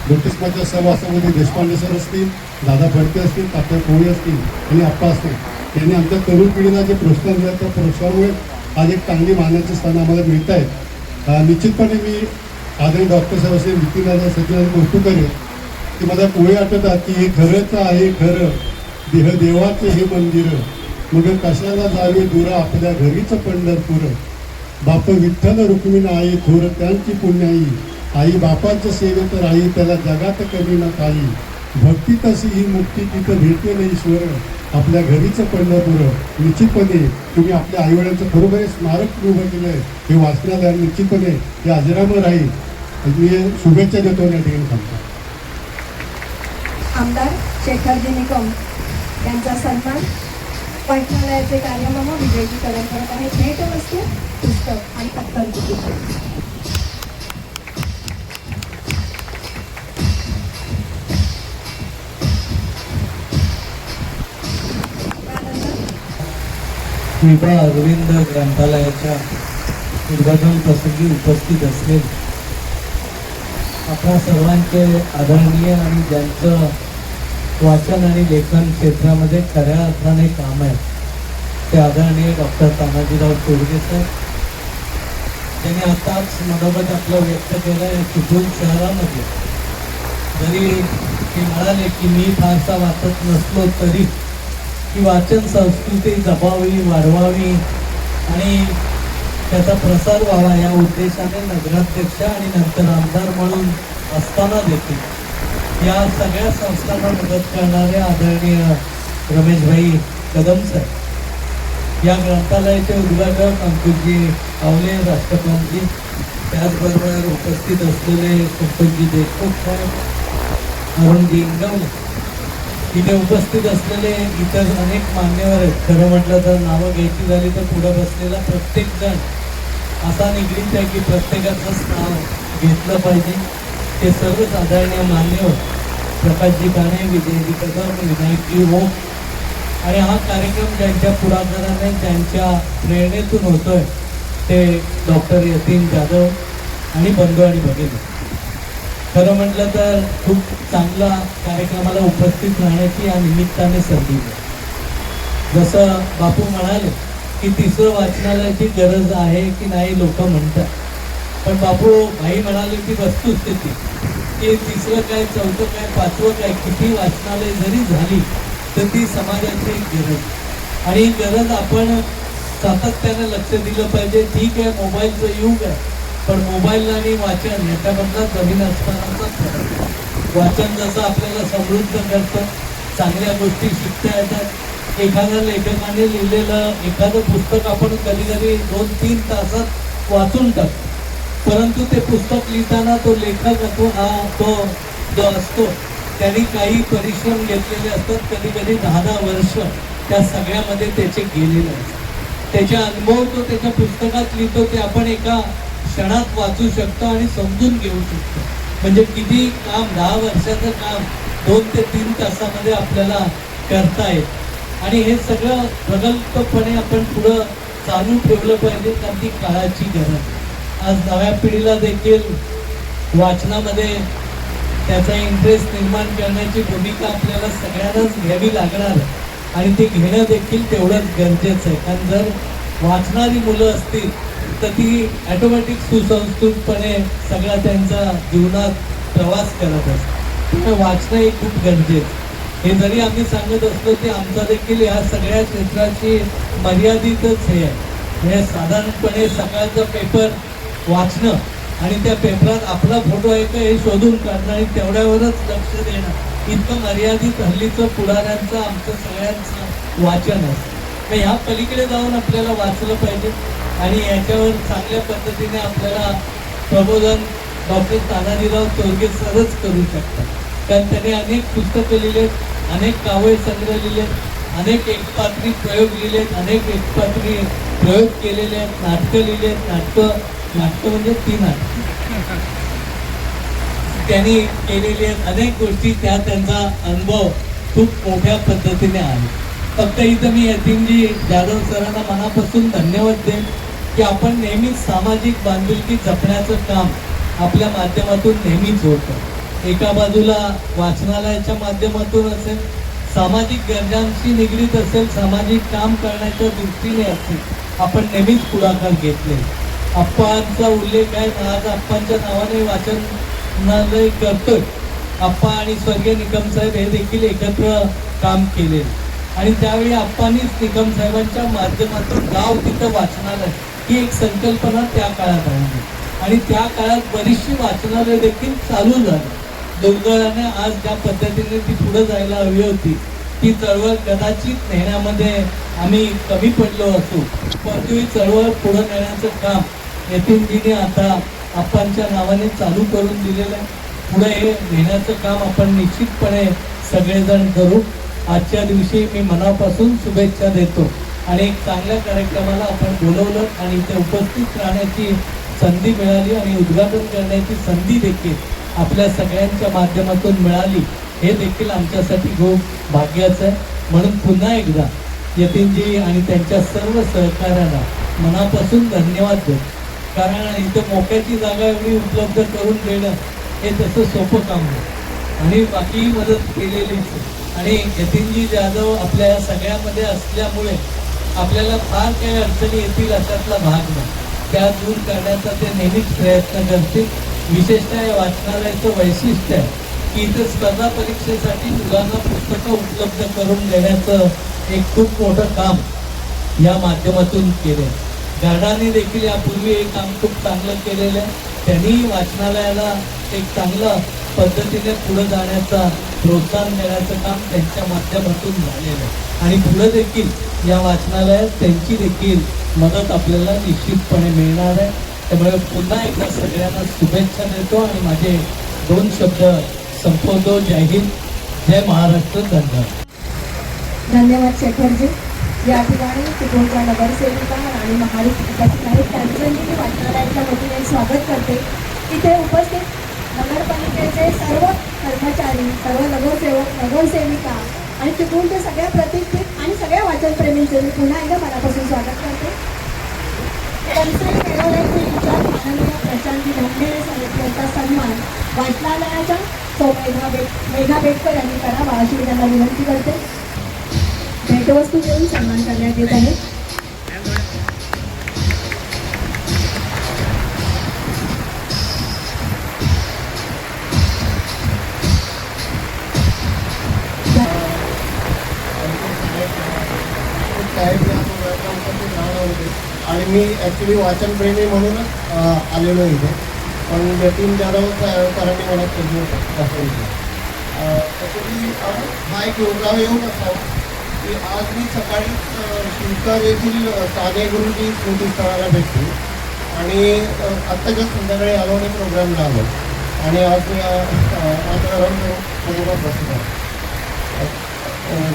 ज्योतिषमाच्या सहवासामध्ये देशपांडे सर असतील, दादा फडके असतील, तात्या कोळी असतील आणि आप्पा असतील. त्यांनी आमच्या तरुण पिढीला जे प्रोत्साहन दिलं त्या प्रोत्साहनामुळे आज एक चांगली मानाचे स्थान आम्हाला मिळत आहे. निश्चितपणे मी आदरणीय डॉक्टर साहेब असेल, नितीन दादा सचिन कौतुक करेल की मला कोळी आठवतात की हे खरंच आहे खरं देह देवाचे हे मंदिर, मग कशाला जावे दूर आपल्या घरीच पंढरपूर. बाप विठ्ठल रुक्मिण आई थोर त्यांची पुण्याई, आई बापाच्या सेवेत राही त्याला जगात कमी न काही. भक्ती तशी ही मुक्ती तिथं भेटते नाही ईश्वर आपल्या घरीच पंढरपूर. निश्चितपणे तुम्ही आपल्या आईवडिलांचं खरोखर स्मारक उभं केलं आहे. हे वाचनालय निश्चितपणे हे अजरामर राहील. मी शुभेच्छा देतो या ठिकाणी सांगतो. आमदार शेखरजी निकम यांचा सन्मान वाचनालयाचे कार्यक्रम विजयजी कदम करत आहे. भेटवस्तू, पुस्तक आणि अत्तर तिकीट. कृपा अरविंद ग्रंथालयाच्या उद्घाटन प्रसंगी उपस्थित असलेले आपल्या सर्वांचे आदरणीय आणि ज्यांचं वाचन आणि लेखन क्षेत्रामध्ये खऱ्या अर्थाने काम आहे ते आदरणीय डॉक्टर तानाजीराव तोडगे सर, त्यांनी आताच मनोगत आपलं व्यक्त केलं आहे. चिपळूण शहरामध्ये जरी ते म्हणाले की मी फारसा वाचत नसलो तरी ही वाचन संस्कृती जपावी, वाढवावी आणि त्याचा प्रसार व्हावा या उद्देशाने नगराध्यक्ष आणि नंतर आमदार म्हणून असताना देखील या सगळ्या संस्थांना मदत करणारे आदरणीय रमेशभाई कदम सर, या ग्रंथालयाचे उद्घाटक अंकुशजी पावले राष्ट्रपती, त्याचबरोबर उपस्थित असलेले सरपंच देशमुख साहेब, अरुण इंगवले, इथे उपस्थित असलेले इतर अनेक मान्यवर आहेत. खरं म्हटलं तर नावं घ्यायची झाली तर पुढे बसलेला प्रत्येक जण असा निगडीत आहे की प्रत्येकाचंच नाव घेतलं पाहिजे. ते सर्वच आदरणीय मान्यवर प्रकाशजी काणे, विजयजी कदम, विनायकजी ओक, आणि हा कार्यक्रम ज्यांच्या पुढाकाराने ज्यांच्या प्रेरणेतून होतोय ते डॉक्टर यतीन जाधव आणि बंधू आणि भगिनी. खरं म्हटलं तर खूप चांगला कार्यक्रमाला उपस्थित राहण्याची या निमित्ताने संधी आहे. जसं बापू म्हणाले की तिसरं वाचनालयाची गरज आहे की नाही लोक म्हणतात, पण बापू भाई म्हणाले की वस्तुस्थिती की तिसरं काय, चौथं काय, पाचवं काय, किती वाचनालय जरी झाली तर ती समाजाची एक गरज, आणि ही गरज आपण सातत्यानं लक्ष दिलं पाहिजे. ठीक आहे, मोबाईलचं युग आहे, पण मोबाईल आणि वाचन याच्यामधला जमीन असतानाचा फरक. वाचन जसं आपल्याला समृद्ध करतं, चांगल्या गोष्टी शिकता येतात. एखाद्या लेखकाने लिहिलेलं एखादं पुस्तक आपण कधी कधी 2-3 तासात वाचून टाकतो, परंतु ते पुस्तक लिहिताना तो लेखक तो जो असतो त्यांनी काही परिश्रम घेतलेले असतात. कधी कधी 10-10 वर्ष त्या सगळ्यामध्ये त्याचे गेलेले असतात. त्याचे अनुभव तो त्याच्या पुस्तकात लिहितो, ते आपण एका क्षणात वाचू शकतो आणि समजून घेऊ शकतो. म्हणजे किती काम, 10 वर्षाचं काम 2 ते 3 तासामध्ये आपल्याला करता येईल. आणि हे सगळं प्रगल्भपणे आपण पुढं चालू ठेवलं पाहिजे, कारण ती काळाची गरज. आज नव्या पिढीला देखील वाचनामध्ये त्याचा इंटरेस्ट निर्माण करण्याची भूमिका आपल्याला सगळ्यांनाच घ्यावी लागणार आहे, आणि ते घेणं देखील तेवढंच गरजेचं आहे. कारण जर वाचणारी मुलं असतील तर ती ॲटोमॅटिक सुसंस्कृतपणे सगळा त्यांचा जीवनात प्रवास करत असतात. त्यामुळे वाचणं हे खूप गरजेचं. हे जरी आम्ही सांगत असलो ते आमचा देखील ह्या सगळ्या क्षेत्राची मर्यादितच हे आहे. म्हणजे साधारणपणे सकाळचा पेपर वाचणं आणि त्या पेपरात आपला फोटो आहे का हे शोधून काढणं आणि तेवढ्यावरच लक्ष देणं, इतकं मर्यादित हल्लीचं पुढाऱ्यांचं आमचं सगळ्यांचं वाचन असतं. मग ह्या पलीकडे जाऊन आपल्याला वाचलं पाहिजे, आणि याच्यावर चांगल्या पद्धतीने आपल्याला प्रबोधन डॉक्टर तानाजीराव तोरगे सरच करू शकतात. कारण त्यांनी अनेक पुस्तकं लिहिलेत, अनेक कावळे संग्रह लिहिलेत, अनेक एकपात्री प्रयोग लिहिलेत, अनेक एकपात्री प्रयोग केलेले आहेत, नाटकं लिहिलेत. नाटकं म्हणजे 3 नाटकं त्यांनी केलेली आहेत. अनेक गोष्टी त्यांचा अनुभव खूप मोठ्या पद्धतीने आहे. फक्त इथं मी यतीनजी जाधव सरांना मनापासून धन्यवाद देईन की आपण नेहमीच सामाजिक बांधिलकी जपण्याचं काम आपल्या माध्यमातून नेहमीच होतं. एका बाजूला वाचनालयाच्या माध्यमातून असेल, सामाजिक गरजांशी निगडीत असेल, सामाजिक काम करण्याच्या दृष्टीने असेल, आपण नेहमीच पुढाकार घेतले. आप्पांचा उल्लेख आहे, आज आप्पांच्या नावाने वाचनालय करतोय. आप्पा आणि स्वर्गीय निकम साहेब हे देखील एकत्र काम केले, आणि त्यावेळी आप्पांनीच निकम साहेबांच्या माध्यमातून गाव तिथं वाचनालय ही एक संकल्पना त्या काळात आणली, आणि त्या काळात बरीचशी वाचनालय देखील चालू झाली. दुर्दैवाने आज ज्या पद्धतीने ती पुढे जायला हवी होती ती चळवळ कदाचित नेण्यामध्ये आम्ही कमी पडलो असू, पण ती चळवळ पुढे नेण्याचं काम यतीनजीने आता आप्पांच्या नावाने चालू करून दिलेलं आहे. पुढे हे नेण्याचं काम आपण निश्चितपणे सगळेजण करू. आजच्या दिवशी मी मनापासून शुभेच्छा देतो, आणि एक चांगल्या कार्यक्रमाला आपण बोलवलं आणि इथे उपस्थित राहण्याची संधी मिळाली आणि उद्घाटन करण्याची संधी देखील आपल्या सगळ्यांच्या माध्यमातून मिळाली, हे देखील आमच्यासाठी खूप भाग्याचं आहे. म्हणून पुन्हा एकदा यतीनजी आणि त्यांच्या सर्व सहकाऱ्यांना मनापासून धन्यवाद देतो. कारण इथं मोक्याची जागा एवढी उपलब्ध करून देणं हे तसं सोपं काम नाही, आणि बाकी मदत केलेलीच. आणि यतीनजी जाधव आपल्या सगळ्यामध्ये असल्यामुळे आपल्याला फार काही अडचणी येतील अशातला भाग नाही. त्या दूर करण्याचा ते नेहमीच प्रयत्न करतील. विशेषतः या वाचनालयाचं वैशिष्ट्य आहे की इथं स्पर्धा परीक्षेसाठी मुलांना पुस्तकं उपलब्ध करून देण्याचं एक खूप मोठं काम या माध्यमातून केलं. गार्डाने देखील यापूर्वी हे काम खूप चांगलं केलेलं आहे. त्यांनी वाचनालयाला एक चांगलं पद्धतीने पुढे जाण्याचा प्रोत्साहन देण्याचं काम त्यांच्या माध्यमातून झालेलं आहे, आणि पुढे देखील या वाचनालयात त्यांची देखील मदत आपल्याला निश्चितपणे मिळणार आहे. त्यामुळे पुन्हा एकदा सगळ्यांना शुभेच्छा देतो आणि माझे 2 शब्द संपवतो. जय हिंद, जय महाराष्ट्र, धन्यवाद. धन्यवाद शेखरजी. या ठिकाणी चिपळूणच्या नगरसेविका आणि महाडिक उपस्थित आहेत, त्यांचंही मी वाचनालयाच्या वतीने स्वागत करते. इथे उपस्थित नगरपालिकेचे सर्व कर्मचारी, सर्व नगरसेवक, नगरसेविका आणि चिपळूणच्या सगळ्या प्रतिष्ठित आणि सगळ्या वाचनप्रेमींचे मी पुन्हा एकदा मनापासून स्वागत करते. कन्सर्न मेळाव्याचे विचार माननीय प्रशांती धोंडे साहेब यांचा सन्मान वाचनालयाच्या मेघा बेटकर यांनी करावा अशी मी त्यांना विनंती करते. भेटवस्तू देऊन सन्मान करण्यात येत आहे. आणि मी ॲक्च्युली वाचनप्रेमी म्हणूनच आलेलो इथे, पण जतीन जाधव सरांनी मला केली ॲक्च्युली हा एक योगायोग असावा की आज मी सकाळी शिवकर येथील साने गुरुजी स्मृतीस्थळाला भेटली आणि आत्ताच्या संध्याकाळी आलो आणि प्रोग्राम लावलो आणि आज मी बरोबर बसलो.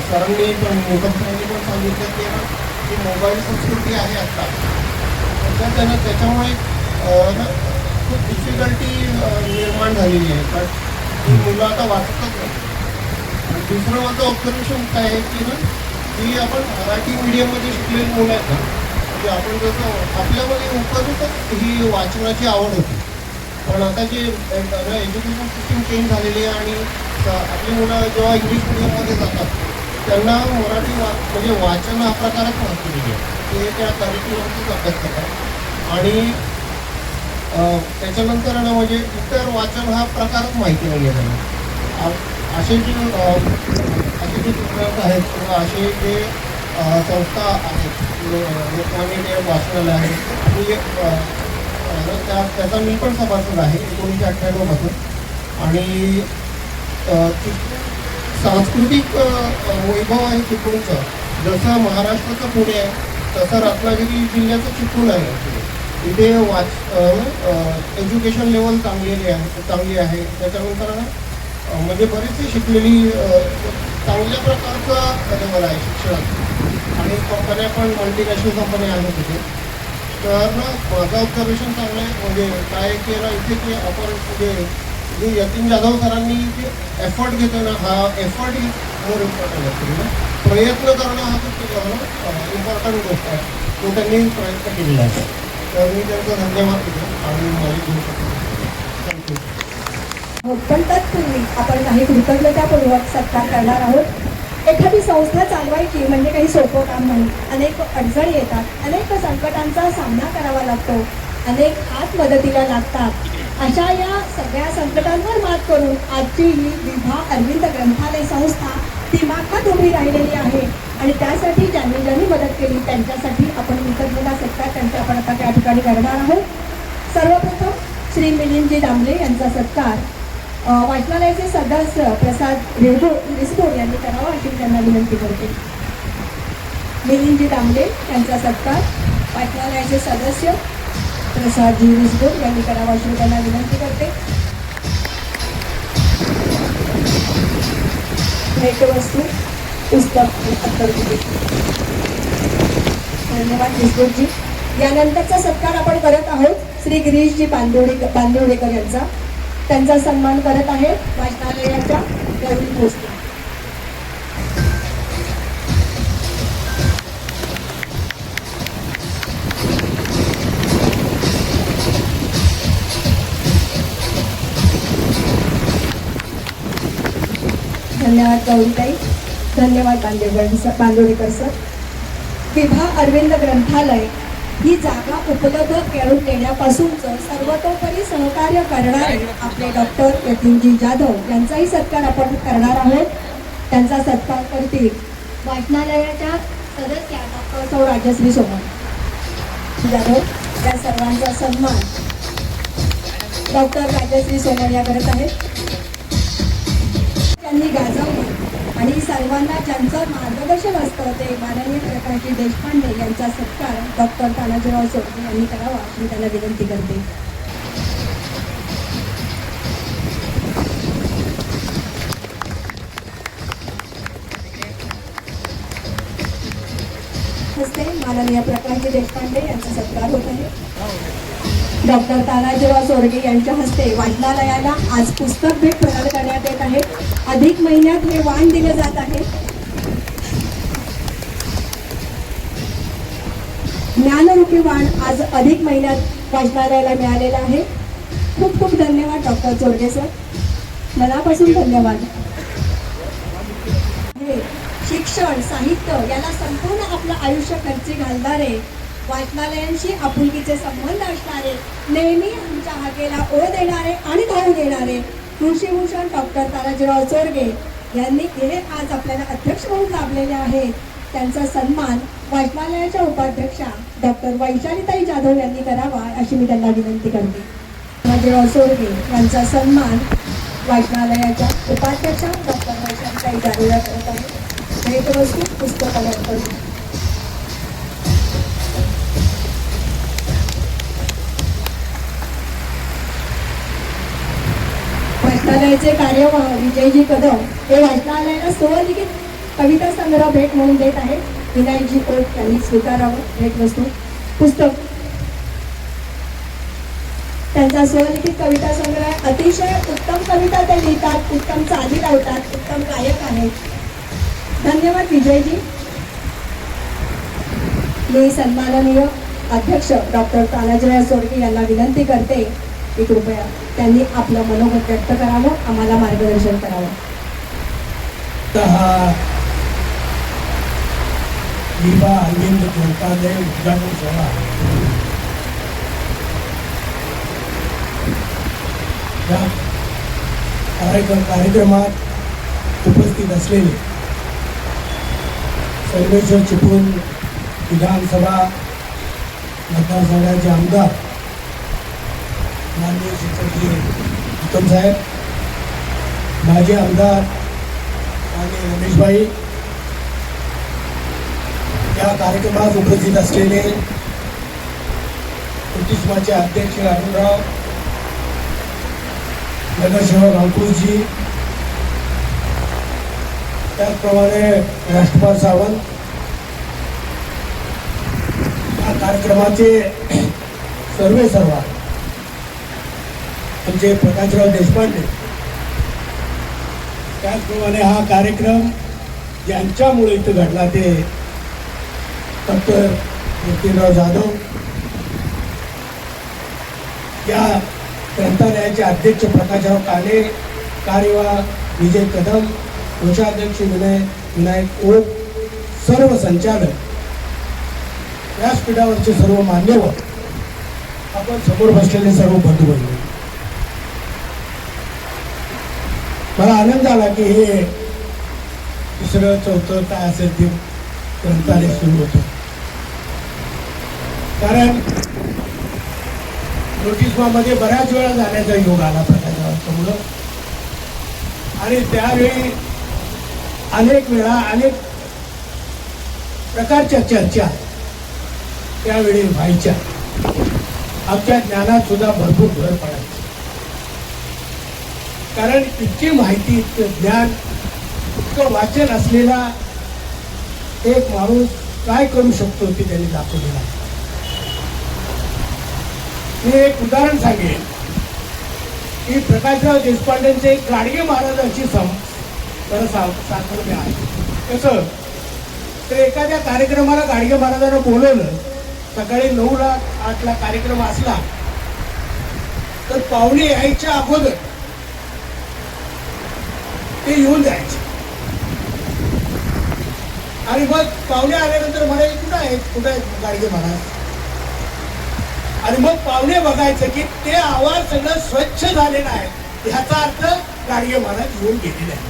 सरांनी पण निकम सरांनी पण सांगितलं की जी मोबाईल संस्कृती आहे आत्ता त्याच्यामुळे खूप डिफिकल्टी निर्माण झालेली आहे, कारण ही मुलं आता वाचतच नाही. आणि दुसरं माझं ऑब्झर्वेशन काय आहे की ना की आपण मराठी मीडियममध्ये शिकलेली मुलं आहेत ना, म्हणजे आपण जसं आपल्यामध्ये उपजतच ही वाचनाची आवड होती, पण आता जे एज्युकेशन सिस्टीम चेंज झालेली आहे आणि आपली मुलं जेव्हा इंग्लिश मीडियममध्ये जातात त्यांना मराठी म्हणजे वाचन हा प्रकारच माहिती नाही आहे. ते त्या करिक्युलमचाच अभ्यास करतात आणि त्याच्यानंतर ना म्हणजे इतर वाचन हा प्रकारच माहिती नाही आहे त्यांना. असे जे पुस्तक आहेत किंवा असे जे संस्था आहेत, लोकमान्य टिळक वाचनालय आहे, आणि त्याचा मी पण सभासद आहे 1998 पासून. आणि सांस्कृतिक वैभव आहे चिपळूणचं, जसं महाराष्ट्राचं पुणे आहे तसं रत्नागिरी जिल्ह्याचं चिपळूण आहे. इथे एज्युकेशन लेवल चांगली आहे. त्याच्यानंतर म्हणजे बरीचशी शिकलेली चांगल्या प्रकारचा लेवल आहे शिक्षणात आणि कंपन्या पण मल्टीनॅशनल कंपन्या आहेत तिथे. तर ना माझं ऑब्झर्वेशन चांगलं आहे. म्हणजे काय केलं इथे की आपण म्हणजे जे यतीन जाधव सरांनी जे एफर्ट घेतो ना, हा एफर्ट ही मोर इम्पॉर्टंट आहे ना. प्रयत्न करणं हा खूप इम्पॉर्टंट गोष्ट आहे, तो त्यांनी प्रयत्न केलेला आहे. तर मी त्यांचा धन्यवाद देतो आणि माझी घेऊ शकतो. थँक्यू. पण तत्पूर्वी आपण काही कृतज्ञतापूर्वक सत्कार करणार आहोत. एखादी संस्था चालवायची म्हणजे काही सोपं काम नाही. अनेक अडचणी येतात, अनेक संकटांचा सामना करावा लागतो, अनेक हात मदतीला लागतात. अशा या सगळ्या संकटांवर मात करून आजची ही विभा अरविंद ग्रंथालय संस्था दिमाखात उभी राहिलेली आहे आणि त्यासाठी ज्यांनी मदत केली त्यांच्यासाठी आपण कृतज्ञता सत्कार त्यांचा आपण आता त्या ठिकाणी करणार आहोत. सर्वप्रथम श्री मिलिंदजी दामले यांचा सत्कार वाचनालयाचे सदस्य प्रसाद रिसबोर यांनी करावा अशी त्यांना विनंती करते. मिलिंदजी दामले यांचा सत्कार वाचनालयाचे सदस्य प्रसादजी रिसबोर यांनी करावा अशी त्यांना विनंती करते. भेटवस्तू पुस्तक धन्यवाद रिसबोरजी. यानंतरचा सत्कार आपण करत आहोत श्री गिरीशजी बांदिवडेकर यांचा. त्यांचा सन्मान करत आहे वाचनालयाच्या गौरी भोसले. धन्यवाद गौरीताई. धन्यवाद बांदिवडेकर सर. विभा अरविंद ग्रंथालय ही जागा उपलब्ध करून देण्यापासूनचं सर्वतोपरी सहकार्य करणारे आपले डॉक्टर यतीनजी जाधव यांचाही सत्कार आपण करणार आहोत. त्यांचा सत्कार करतील वाचनालयाच्या सदस्या डॉक्टर सौ राजश्री सोमण जाधव. या सर्वांचा सन्मान डॉक्टर राजश्री सोमण या करत आहेत. त्यांनी गाजवली आणि सर्वांना ज्यांचं मार्गदर्शन असतं ते माननीय प्रकाशजी देशपांडे यांचा सत्कार डॉक्टर तानाजीराव सोडके यांनी करावा मी त्यांना विनंती करते. हस्ते माननीय प्रकाशजी देशपांडे यांचा सत्कार होत आहे. डॉक्टर तानाजीराव सोडके यांच्या हस्ते वाचनालयाला आज पुस्तक भेट प्रदान करण्यात येत आहे. अधिक महिन्यात हे वाण दिले जात आहे. ज्ञानरूपी वाण आज अधिक महिन्यात वाचनालयाला मिळालेलं आहे. खूप खूप धन्यवाद डॉक्टर सोडके सर, मनापासून धन्यवाद. हे शिक्षण साहित्य याला संपूर्ण आपलं आयुष्य खर्ची घालणारे, वाचनालयांशी आपुलकीचे संबंध असणारे, नेहमी आमच्या हाकेला ओळ देणारे आणि धावून येणारे कृषीभूषण डॉक्टर तानाजीराव सोडके यांनी हे आज आपल्याला अध्यक्ष म्हणून लाभलेले आहेत. त्यांचा सन्मान वाचनालयाच्या उपाध्यक्षा डॉक्टर वैशालीताई जाधव यांनी करावा अशी मी त्यांना विनंती करते. तानाजीराव सोडके यांचा सन्मान वाचनालयाच्या उपाध्यक्षा डॉक्टर वैशालीताई जाधव या करत आहेत. भेटवस्तू पुस्तकाला करू. वाचनालयाचे कार्यवाह विजयजी कदम हे वाचनालयाला स्वलिखित कविता संग्रह भेट म्हणून देत आहेत. विनायकजी ओक यांनी स्वीकारावं भेटवस्तू पुस्तक. त्यांचा स्वलिखित कविता संग्रह अतिशय उत्तम कविता ते लिहितात, उत्तम चाली लावतात, उत्तम गायक आहेत. धन्यवाद विजयजी. मी सन्माननीय अध्यक्ष डॉक्टर तानाजीराव सोडके यांना विनंती करते की कृपया त्यांनी आपलं मनोगत व्यक्त करावं, आम्हाला मार्गदर्शन करावं. लिबा अरविंद ग्रंथालय उद्घाटन सोहळा या कार्यक्रमात उपस्थित असलेले सर्वेश्वर चिपळूण विधानसभा मतदारसंघाचे आमदार माननीय शिक्षकजी उत्तम साहेब, माजी आमदार माननीय रमेशभाई, या कार्यक्रमात उपस्थित असलेले प्रतिष्ठानचे अध्यक्ष राहुलराव, नगरसेवक अंकुशजी, त्याचप्रमाणे राष्ट्रपाल सावंत, या कार्यक्रमाचे सर्व म्हणजे प्रकाशराव देशपांडे, त्याचप्रमाणे हा कार्यक्रम ज्यांच्यामुळे इथं घडला ते डॉक्टर नितीनराव जाधव, या ग्रंथालयाचे अध्यक्ष प्रकाशराव काले, कार्यवाह विजय कदम, कोषाध्यक्ष विनायक ओक, सर्व संचालक, व्यासपीठावरचे सर्व मान्यवर, आपण समोर बसलेले सर्व बंधू भगिनी, मला आनंद झाला की हे तिसरं चौथं काय असेल ते ग्रंथालय सुरू होतं. कारण नोटीसमध्ये बऱ्याच वेळा जाण्याचा योग आला प्रकाशरावांच्यामुळं, आणि त्यावेळी अनेक वेळा अनेक प्रकारच्या चर्चा त्यावेळी व्हायच्या. आमच्या ज्ञानात सुद्धा भरपूर भर पडायची, कारण इतकी माहिती, इतकं ज्ञान, इतकं वाचन असलेला एक माणूस काय करू शकतो ते त्यांनी दाखवलेला. मी एक उदाहरण सांगेन की प्रकाशराव देशपांडेंचे एक गाडगे महाराजांची साखर आहे. कसं तर एखाद्या कार्यक्रमाला गाडगे महाराजांना बोलवलं, सकाळी 9ला 8ला कार्यक्रम असला तर पाहुणे यायच्या अगोदर ते येऊन जायचे, आणि मग पाहुणे आल्यानंतर म्हणायचे कुठं आहेत गाडगे महाराज, आणि मग पाहुणे बघायचं की ते आवाज सगळं स्वच्छ झालेला आहे, ह्याचा अर्थ गाडगे महाराज येऊन गेलेले आहे.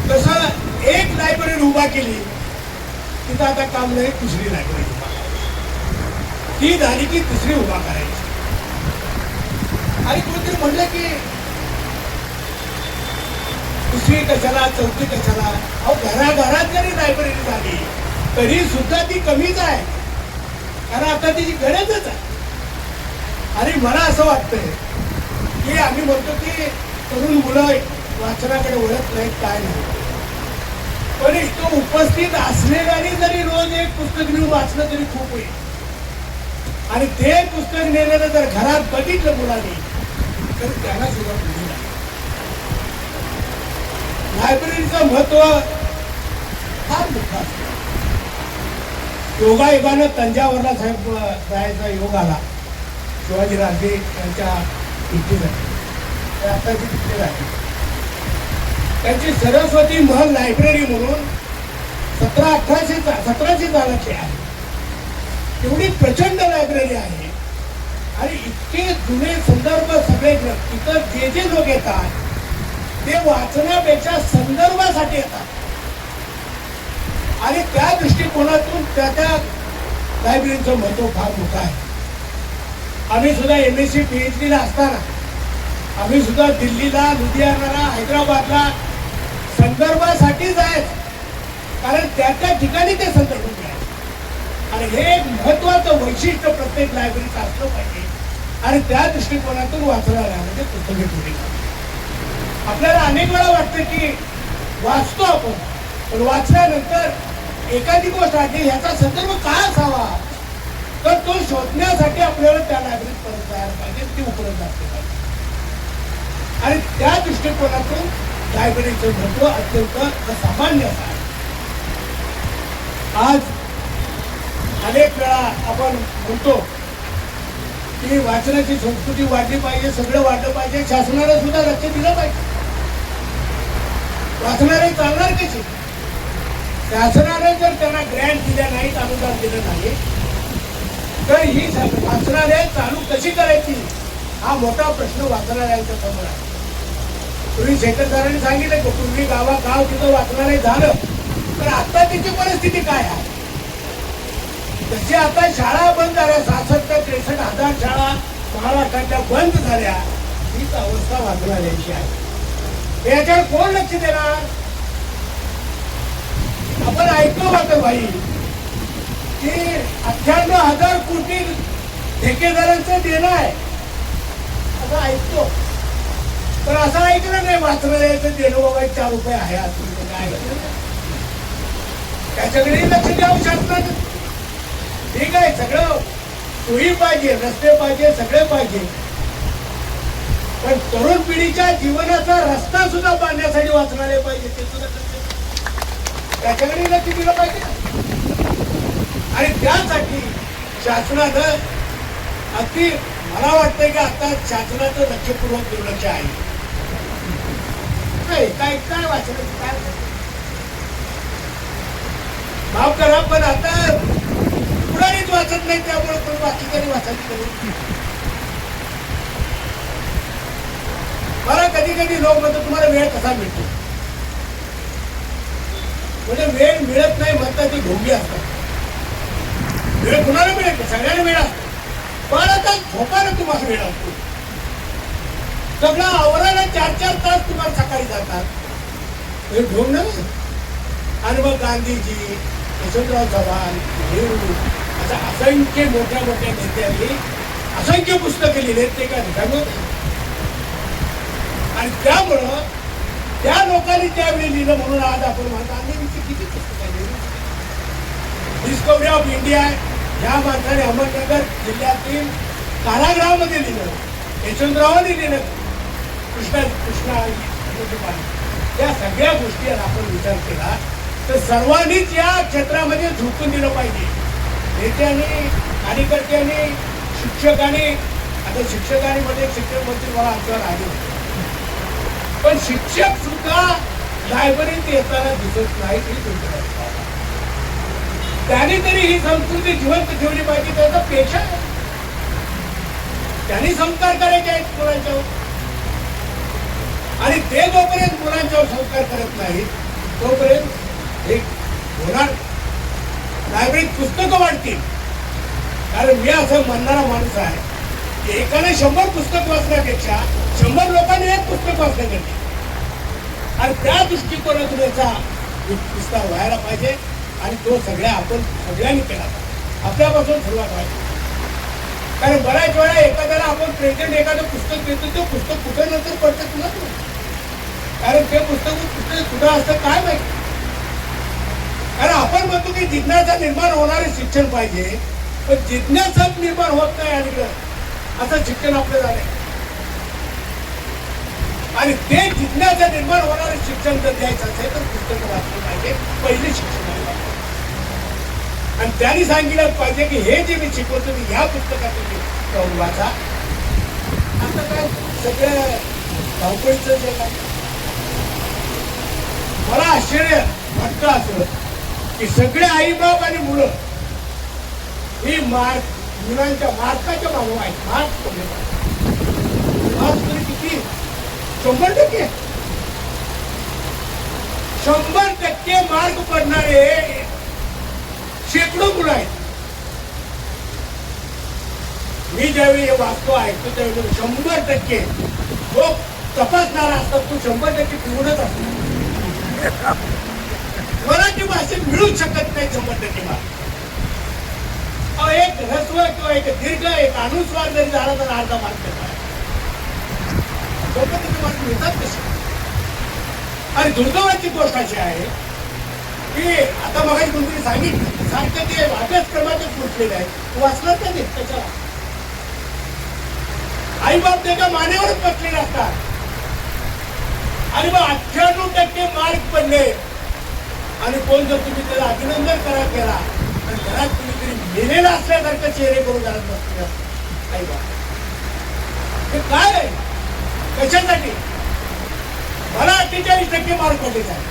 तसं एक लायब्ररी उभा केली तिथं आता काम नाही, दुसरी लायब्ररी उभा करायची, ती झाली की तिसरी उभा करायची. आणि कोणतरी म्हणलं की पाचवी कशाला, चौथी कशाला? अहो घराघरात जरी लायब्ररी झाली तरी सुद्धा ती कमीच आहे, कारण आता तिची गरजच आहे. आणि मला असं वाटतंय की आम्ही म्हणतो की तरुण मुलं वाचनाकडे वळत नाहीत, काय नाही, पण तो उपस्थित असलेल्याने जरी रोज एक पुस्तक घेऊन वाचलं तरी खूप होईल. आणि ते पुस्तक नेलेलं जर घरात बघितलं मुलांनी तर त्याला सुद्धा पुढे नाही. लायब्ररीचं महत्व फार मोठं असतं. योगायोगानं तंजावरला साहेब जायचा योग आला शिवाजीराजे यांच्या इच्छेसाठी. ते आता तिथे झाले. त्यांची सरस्वती महल लायब्ररी म्हणून 1700 सालाची आहे. एवढी प्रचंड लायब्ररी आहे आणि इतके जुने संदर्भ सगळे इतर जे लोक येतात ते वाचण्यापेक्षा संदर्भासाठी येतात. आणि त्या दृष्टिकोनातून त्या लायब्ररीचं महत्व फार मोठं आहे. आम्ही सुद्धा MSc PhD ला असताना आम्ही सुद्धा दिल्लीला, लुधियानाला, हैदराबादला संदर्भासाठी जायचं, कारण त्या ठिकाणी ते संदर्भ मिळाले. आणि हे एक महत्वाचं वैशिष्ट्य प्रत्येक लायब्ररीचं असलं पाहिजे. आणि त्या दृष्टिकोनातून वाचनालय म्हणजे पुस्तके ठेवली. आपल्याला अनेक वेळा वाटतं की वाचतो आपण, पण वाचल्यानंतर एखादी गोष्ट आली ह्याचा संदर्भ काय असावा, तर तो शोधण्यासाठी आपल्याला त्या लायब्ररीत परत जायला पाहिजे, ती उपलब्ध असते पाहिजे. आणि त्या दृष्टिकोनातून लायब्ररीचं महत्व अत्यंत असामान्य आहे. आज अनेक वेळा आपण म्हणतो की वाचनाची संस्कृती वाढली पाहिजे, सगळं वाढलं पाहिजे, शासनाला सुद्धा लक्ष दिलं पाहिजे. वाचणारे चालणार कशी? शासनाने जर त्यांना ग्रँट दिल्या नाहीत, अनुदान दिलं नाही, तर ही वाचनालय चालू कशी करायची हा मोठा प्रश्न वाचनालयांच्या समोर आहे. पूर्वी शेखरदारांनी सांगितलं की पूर्वी गाव तिथं वाचनालय झालं, तर आता तिची परिस्थिती काय आहे? तशी आता शाळा बंद झाल्या, 66-63 हजार शाळा महाराष्ट्रातल्या बंद झाल्या. हीच अवस्था वाचनालयाची आहे. याच्यावर कोण लक्ष देणार? आपण ऐकतो मात्र भाई की 98,000 कोटी ठेकेदारांचं देणं आहे असं ऐकतो, पण असं ऐकलं नाही वाचनालयाचं देणं बाबा 4 रुपये आहे असं काय. त्याच्याकडे लक्ष द्यावं शासनानं. ठीक आहे, सगळं सोयी पाहिजे, रस्ते पाहिजे, सगळे पाहिजे, पण तरुण पिढीच्या जीवनाचा रस्ता सुद्धा बांधण्यासाठी वाचनालय पाहिजे, ते सुद्धा त्याच्याकडे लक्ष दिलं पाहिजे. आणि त्यासाठी शासनानं अगदी मला वाटतंय की आता शासनाचं लक्षपूर्वक दुर्लक्ष आहे. काय काय वाचनाचं काय माफ करा, पण आता कुणालीच वाचत नाही, त्यामुळे पण बाकीच्यानी वाचायची करू. मला कधी कधी लोक म्हणतात तुम्हाला वेळ कसा मिळतो, म्हणजे वेळ मिळत नाही म्हणतात ती ढोंगी असतात. वेळ कुणाला मिळत, सगळ्यांना वेळ असतो, पण आता झोपायला तुम्हाला वेळ असतो. सगळं आवरायला 4-4 तास तुम्हाला सकाळी जातात, हे ढोंग नाही. आणि मग गांधीजी, यशवंतराव चव्हाण, नेहरू अशा असंख्य मोठ्या मोठ्या नेत्यांनी असंख्य पुस्तकं लिहिलेत, ते काय रिकामं. आणि त्यामुळं त्या लोकांनी त्यावेळी लिहिलं म्हणून आज आपण म्हणतो गांधींची किती पुस्तकं लिहिली. डिस्कवरी ऑफ इंडिया या माणसाने अहमदनगर जिल्ह्यातील कारागृहामध्ये लिहिलं, यशवंतरावांनी लिहिलं, कृष्णा या सगळ्या गोष्टीवर आपण विचार केला तर सर्वांनीच या क्षेत्रामध्ये झोकून दिलं पाहिजे. नेत्यांनी, कार्यकर्त्यांनी, शिक्षकांनी. आता शिक्षकांमध्ये शिक्षक मंत्री मला आमच्यावर आले होते, पण शिक्षक सुद्धा लायब्ररीत येताना दिसत नाहीत. ही गोष्ट त्यांनी तरी ही संस्कृती जिवंत ठेवली पाहिजे, त्याचा पेशा आहे. त्यांनी संस्कार करायचे आहेत मुलांच्यावर, आणि ते जोपर्यंत मुलांच्यावर संस्कार करत नाहीत तोपर्यंत हे होणार. लायब्ररीत पुस्तकं वाढतील, कारण मी असं म्हणणारा माणूस आहे की एकाने 100 पुस्तक वाचण्यापेक्षा 100 लोकांनी एक पुस्तक वाचलं पाहिजे. आणि त्या दृष्टिकोनातून याचा विस्तार व्हायला पाहिजे आणि तो आपण सगळ्यांनी केला पाहिजे. आपल्यापासून सुरुवात व्हायची. कारण बऱ्याच वेळा एखाद्याला आपण प्रेझेंट एखादं पुस्तक देतो ते पुस्तक कुठे नंतर पडतं तुला तू, कारण ते पुस्तक कुठं असतं काय माहिती. कारण आपण म्हणतो की जिज्ञासा निर्माण होणारे शिक्षण पाहिजे, पण जिज्ञासाच निर्माण होत नाही अलीकडं असं शिक्षण आपलं झालंय. आणि ते जिज्ञासा निर्माण होणारे शिक्षण जर द्यायचं असेल तर पुस्तकं वाचलं पाहिजे, पहिले शिक्षण आहे. आणि त्यांनी सांगितलं पाहिजे की हे जे मी शिकवतो मी ह्या पुस्तकातून वाचा. आता काय सगळं धावपळीचं जे काय मला आश्चर्य वाटतं असं की सगळे आईबाप आणि मुलं ही मुलांच्या मार्काच्या मागं आहेत. मार्क्स तरी किती 100%. 100% मार्क पडणारे शेकडो मुलं आहेत. मी ज्यावेळी हे वाचतो ऐकतो त्यावेळी 100% जो तपासणारा असतात तो 100% पिऊनच असतो. मराठी भाषेत मिळूच शकत नाही 100% मार्क. एक ह्रस्व किंवा एक दीर्घ एक अनुस्वार जरी झाला तर अर्धा मार्क देतात. 100% मार्क मिळतात कसे. आणि दुर्दैवाची गोष्ट अशी आहे की आता मग कोणतरी सांगितलं सारखं ते अभ्यासक्रमाचे पुरलेले आहेत वाचलं तर नाही. त्याच्या आई बाप त्याच्या मानेवरच बसलेले असतात. आणि मग 98% मार्क पडले आणि कोण जर तुम्ही त्याला अभिनंदन करत गेला तर घरात कुणीतरी मेलेला असल्यासारखं चेहरे करून घरात बसले आई बाप. हे काय आहे कशासाठी. मला 48% मार्क पडले आहे.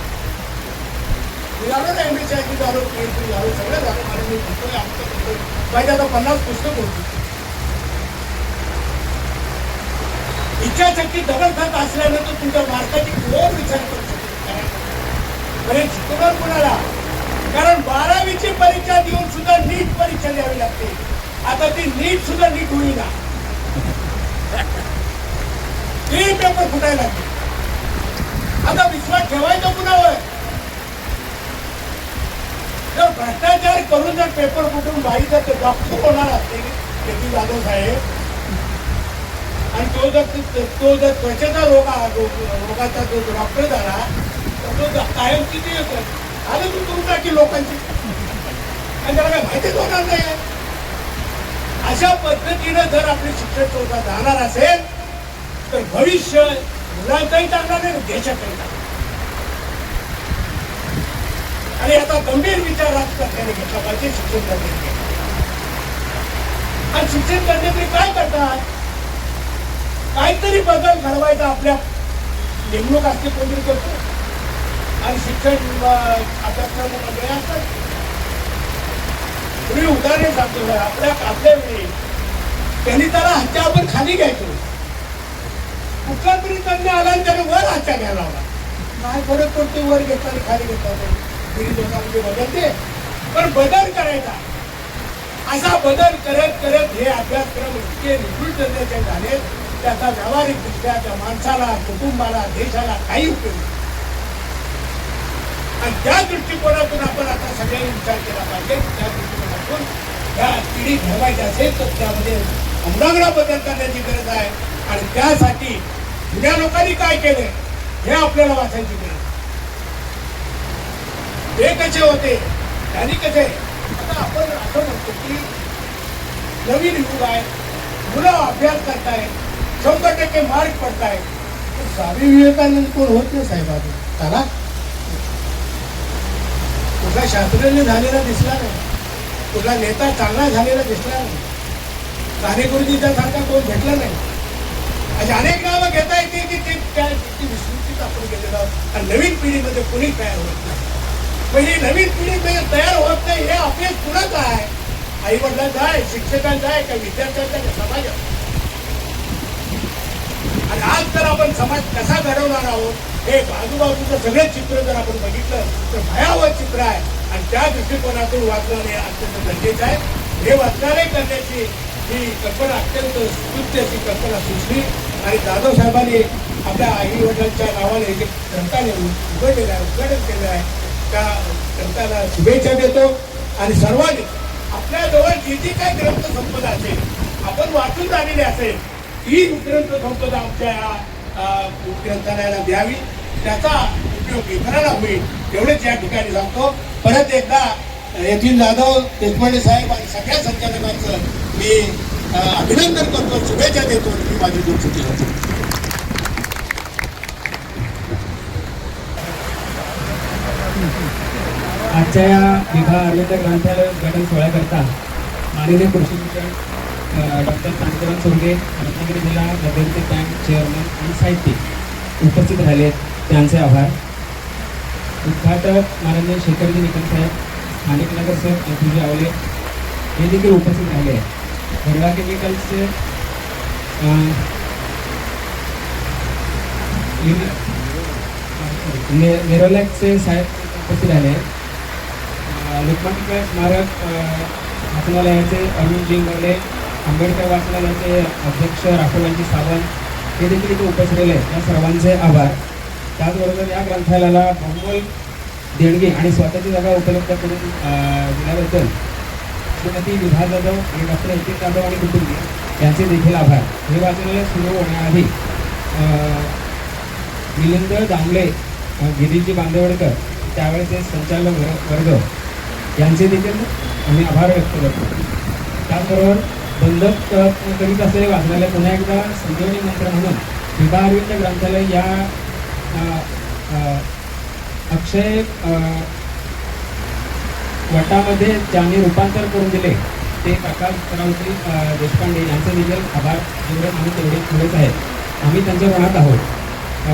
मी झालो ना MSc झालो PhD झालो सगळं झालं. मला मी म्हणतोय आमचं पाहिजे आता 50 पुस्तक होती. इच्छाशक्ती दबलखात असल्यानंतर तुमच्या मार्काची कोण विचार करू शकतो. म्हणजे शिकवणार कोणाला. कारण 12वीची परीक्षा देऊन सुद्धा नीट परीक्षा द्यावी लागते. आता ती नीट सुद्धा नीट होईना. ते पेपर फुटायला लागले. आता विश्वास ठेवायचा कुणावर. जर भ्रष्टाचार करून जर पेपर फुटून बाई जर डॉक्टर होणार असते केपी जाधव साहेब आणि तो जर त्वचेचा रोगाचा जो डॉक्टर झाला तर तो कायम किती आलं तू करून टाकी लोकांची आणि त्याला काय माहितीच होणार नाही. अशा पद्धतीनं जर आपली शिक्षण संस्था जाणार असेल तर भविष्य मुलांचाही चांगला नाही देशाचाही चांगला. आणि आता गंभीर विचार राजकारण्याने घेतला पाहिजे शिक्षण करण्याने. आणि शिक्षण करण्याचे काय करतात काहीतरी बदल घडवायचा आपल्या नेमणूक असते कोणतरी करतो आणि शिक्षण अभ्यासक्रमामध्ये असतात. तुम्ही उदाहरण सांगतो आपल्या वेळी गणिताला हातच्या आपण खाली घ्यायचो. कुठला तरी तज्ञ आला आणि त्याने वर हातच्या घ्यायला लावला. काय फरक पडतो वर घेतला आणि खाली घेतला. दोघांमध्ये बदलते पण बदल करायचा. असा बदल करत करत हे अभ्यासक्रम इतके निवृत्त करण्याचे झाले त्याचा व्यावहारिकदृष्ट्या त्या माणसाला कुटुंबाला देशाला काही उपयोग नाही. आणि त्या दृष्टिकोनातून आपण आता सगळ्यांनी विचार केला पाहिजे. त्या दृष्टिकोनातून त्या पिढी घडवायची असेल तर त्यामध्ये आमदागडा बदल करण्याची गरज आहे. आणि त्यासाठी जुन्या लोकांनी काय केले हे आपल्याला वाचायची गरज. हे कसे होते त्यांनी कसे. आता आपण असं म्हणतो की नवीन युग आहे मुलं अभ्यास करताय 100% मार्क पडताय. स्वामी विवेकानंद कोण होत नाही साहेब. त्याला कुठला शास्त्रज्ञ झालेला दिसला नाही. कुठला नेता चांगला झालेला दिसला नाही. गाणे गुरुजीच्या सारखा कोण भेटला नाही. अशा अनेक नावं घेता येते की ते काय विस्मृतीत आपण गेलेलो आहोत. आणि नवीन पिढीमध्ये कोणी तयार होत नाही. पहिली नवीन पिढी तयार होत नाही हे अपेस कुणाच आहे. आई वडिलांचा आहे शिक्षकांचा आहे का विद्यार्थ्यांचा आहे समाजाचा. आणि आज जर आपण समाज कसा घडवणार आहोत हे आजूबाजूचं सगळं चित्र जर आपण बघितलं तर भयावह चित्र आहे. आणि त्या दृष्टिकोनातून वाचनालय अत्यंत गरजेचं आहे. हे वाचनालय करण्याची ही कल्पना अत्यंत स्तुत्य अशी कल्पना सुचली. आणि जाधव साहेबांनी आपल्या आई वडिलांच्या नावाने जे ग्रंथालय उघडलेलं आहे उद्घाटन केलेलं आहे त्या ग्रंथाला शुभेच्छा देतो आणि सर्वांनी आपल्याजवळ जी जी काही ग्रंथसंपदा असेल आपण वाचून झालेली असेल ही ग्रंथसंपदा आमच्या या ग्रंथालयाला द्यावी त्याचा उपयोग इतरांना होईल एवढेच या ठिकाणी सांगतो. परत एकदा यतीन जाधव देशपांडे साहेब आणि सगळ्या संचालकांचं मी अभिनंदन करतो शुभेच्छा देतो मी माझी दोन सुट्टी होतो. आजच्या या विभा अरविंद ग्रंथालय उद्घाटन सोहळ्याकरता माननीय कृषी शिक्षण डॉक्टर कांतीराम सोंगे रत्नागिरी जिल्हा मध्यवर्ती बँक चेअरमन आणि साहित्यिक उपस्थित राहिले आहेत त्यांचे आभार. उद्घाटक माननीय शेखरजी निकम साहेब स्थानिक नगरसेवक अंकुजी आवले हे देखील उपस्थित राहिले आहेत. भरडा केमिकल्सचे नेरोलॅकचे साहेब उपस्थित राहिले आहेत. लोकमान्य टिळक स्मारक वाचनालयाचे अरुण जिंगवले आंबेडकर वाचनालयाचे अध्यक्ष राहुलांची सावंत हे देखील इथे उपस्थित राहिले आहेत. या सर्वांचे आभार. त्याचबरोबर या ग्रंथालयाला बहुमोल देणगी आणि स्वतःची जागा उपलब्ध करून दिल्याबद्दल श्रीमती विभा जाधव आणि डॉक्टर यतीन जाधव आणि कुटुंबीय यांचे देखील आभार. हे वाचनालय सुरू होण्याआधी मिलिंद दामले गिरीजी बांदेवडकर त्यावेळेचे संचालक वर्ग यांचे देखील आम्ही आभार व्यक्त करतो. त्याचबरोबर बंधक करीत असलेले वाचनालय पुन्हा एकदा संजीवनी मंत्र म्हणून विभा अरविंद ग्रंथालय या अक्षय वटामध्ये ज्यांनी रूपांतर करून दिले ते काका रावती देशपांडे यांचे देखील आभार जेवढे आम्ही तेवढे थोडेच आहेत. आम्ही त्यांच्या मनात आहोत.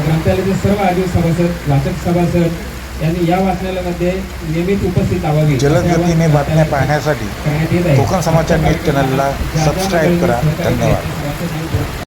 ग्रंथालयाचे सर्व आजीव सभासद वाचक सभासद यांनी या वाचनालयामध्ये नियमित उपस्थित राहावी. जलद गतीने बातम्या पाहण्यासाठी करण्यात येत आहे. कोकण समाचार न्यूज चॅनलला सबस्क्राईब करा. धन्यवाद.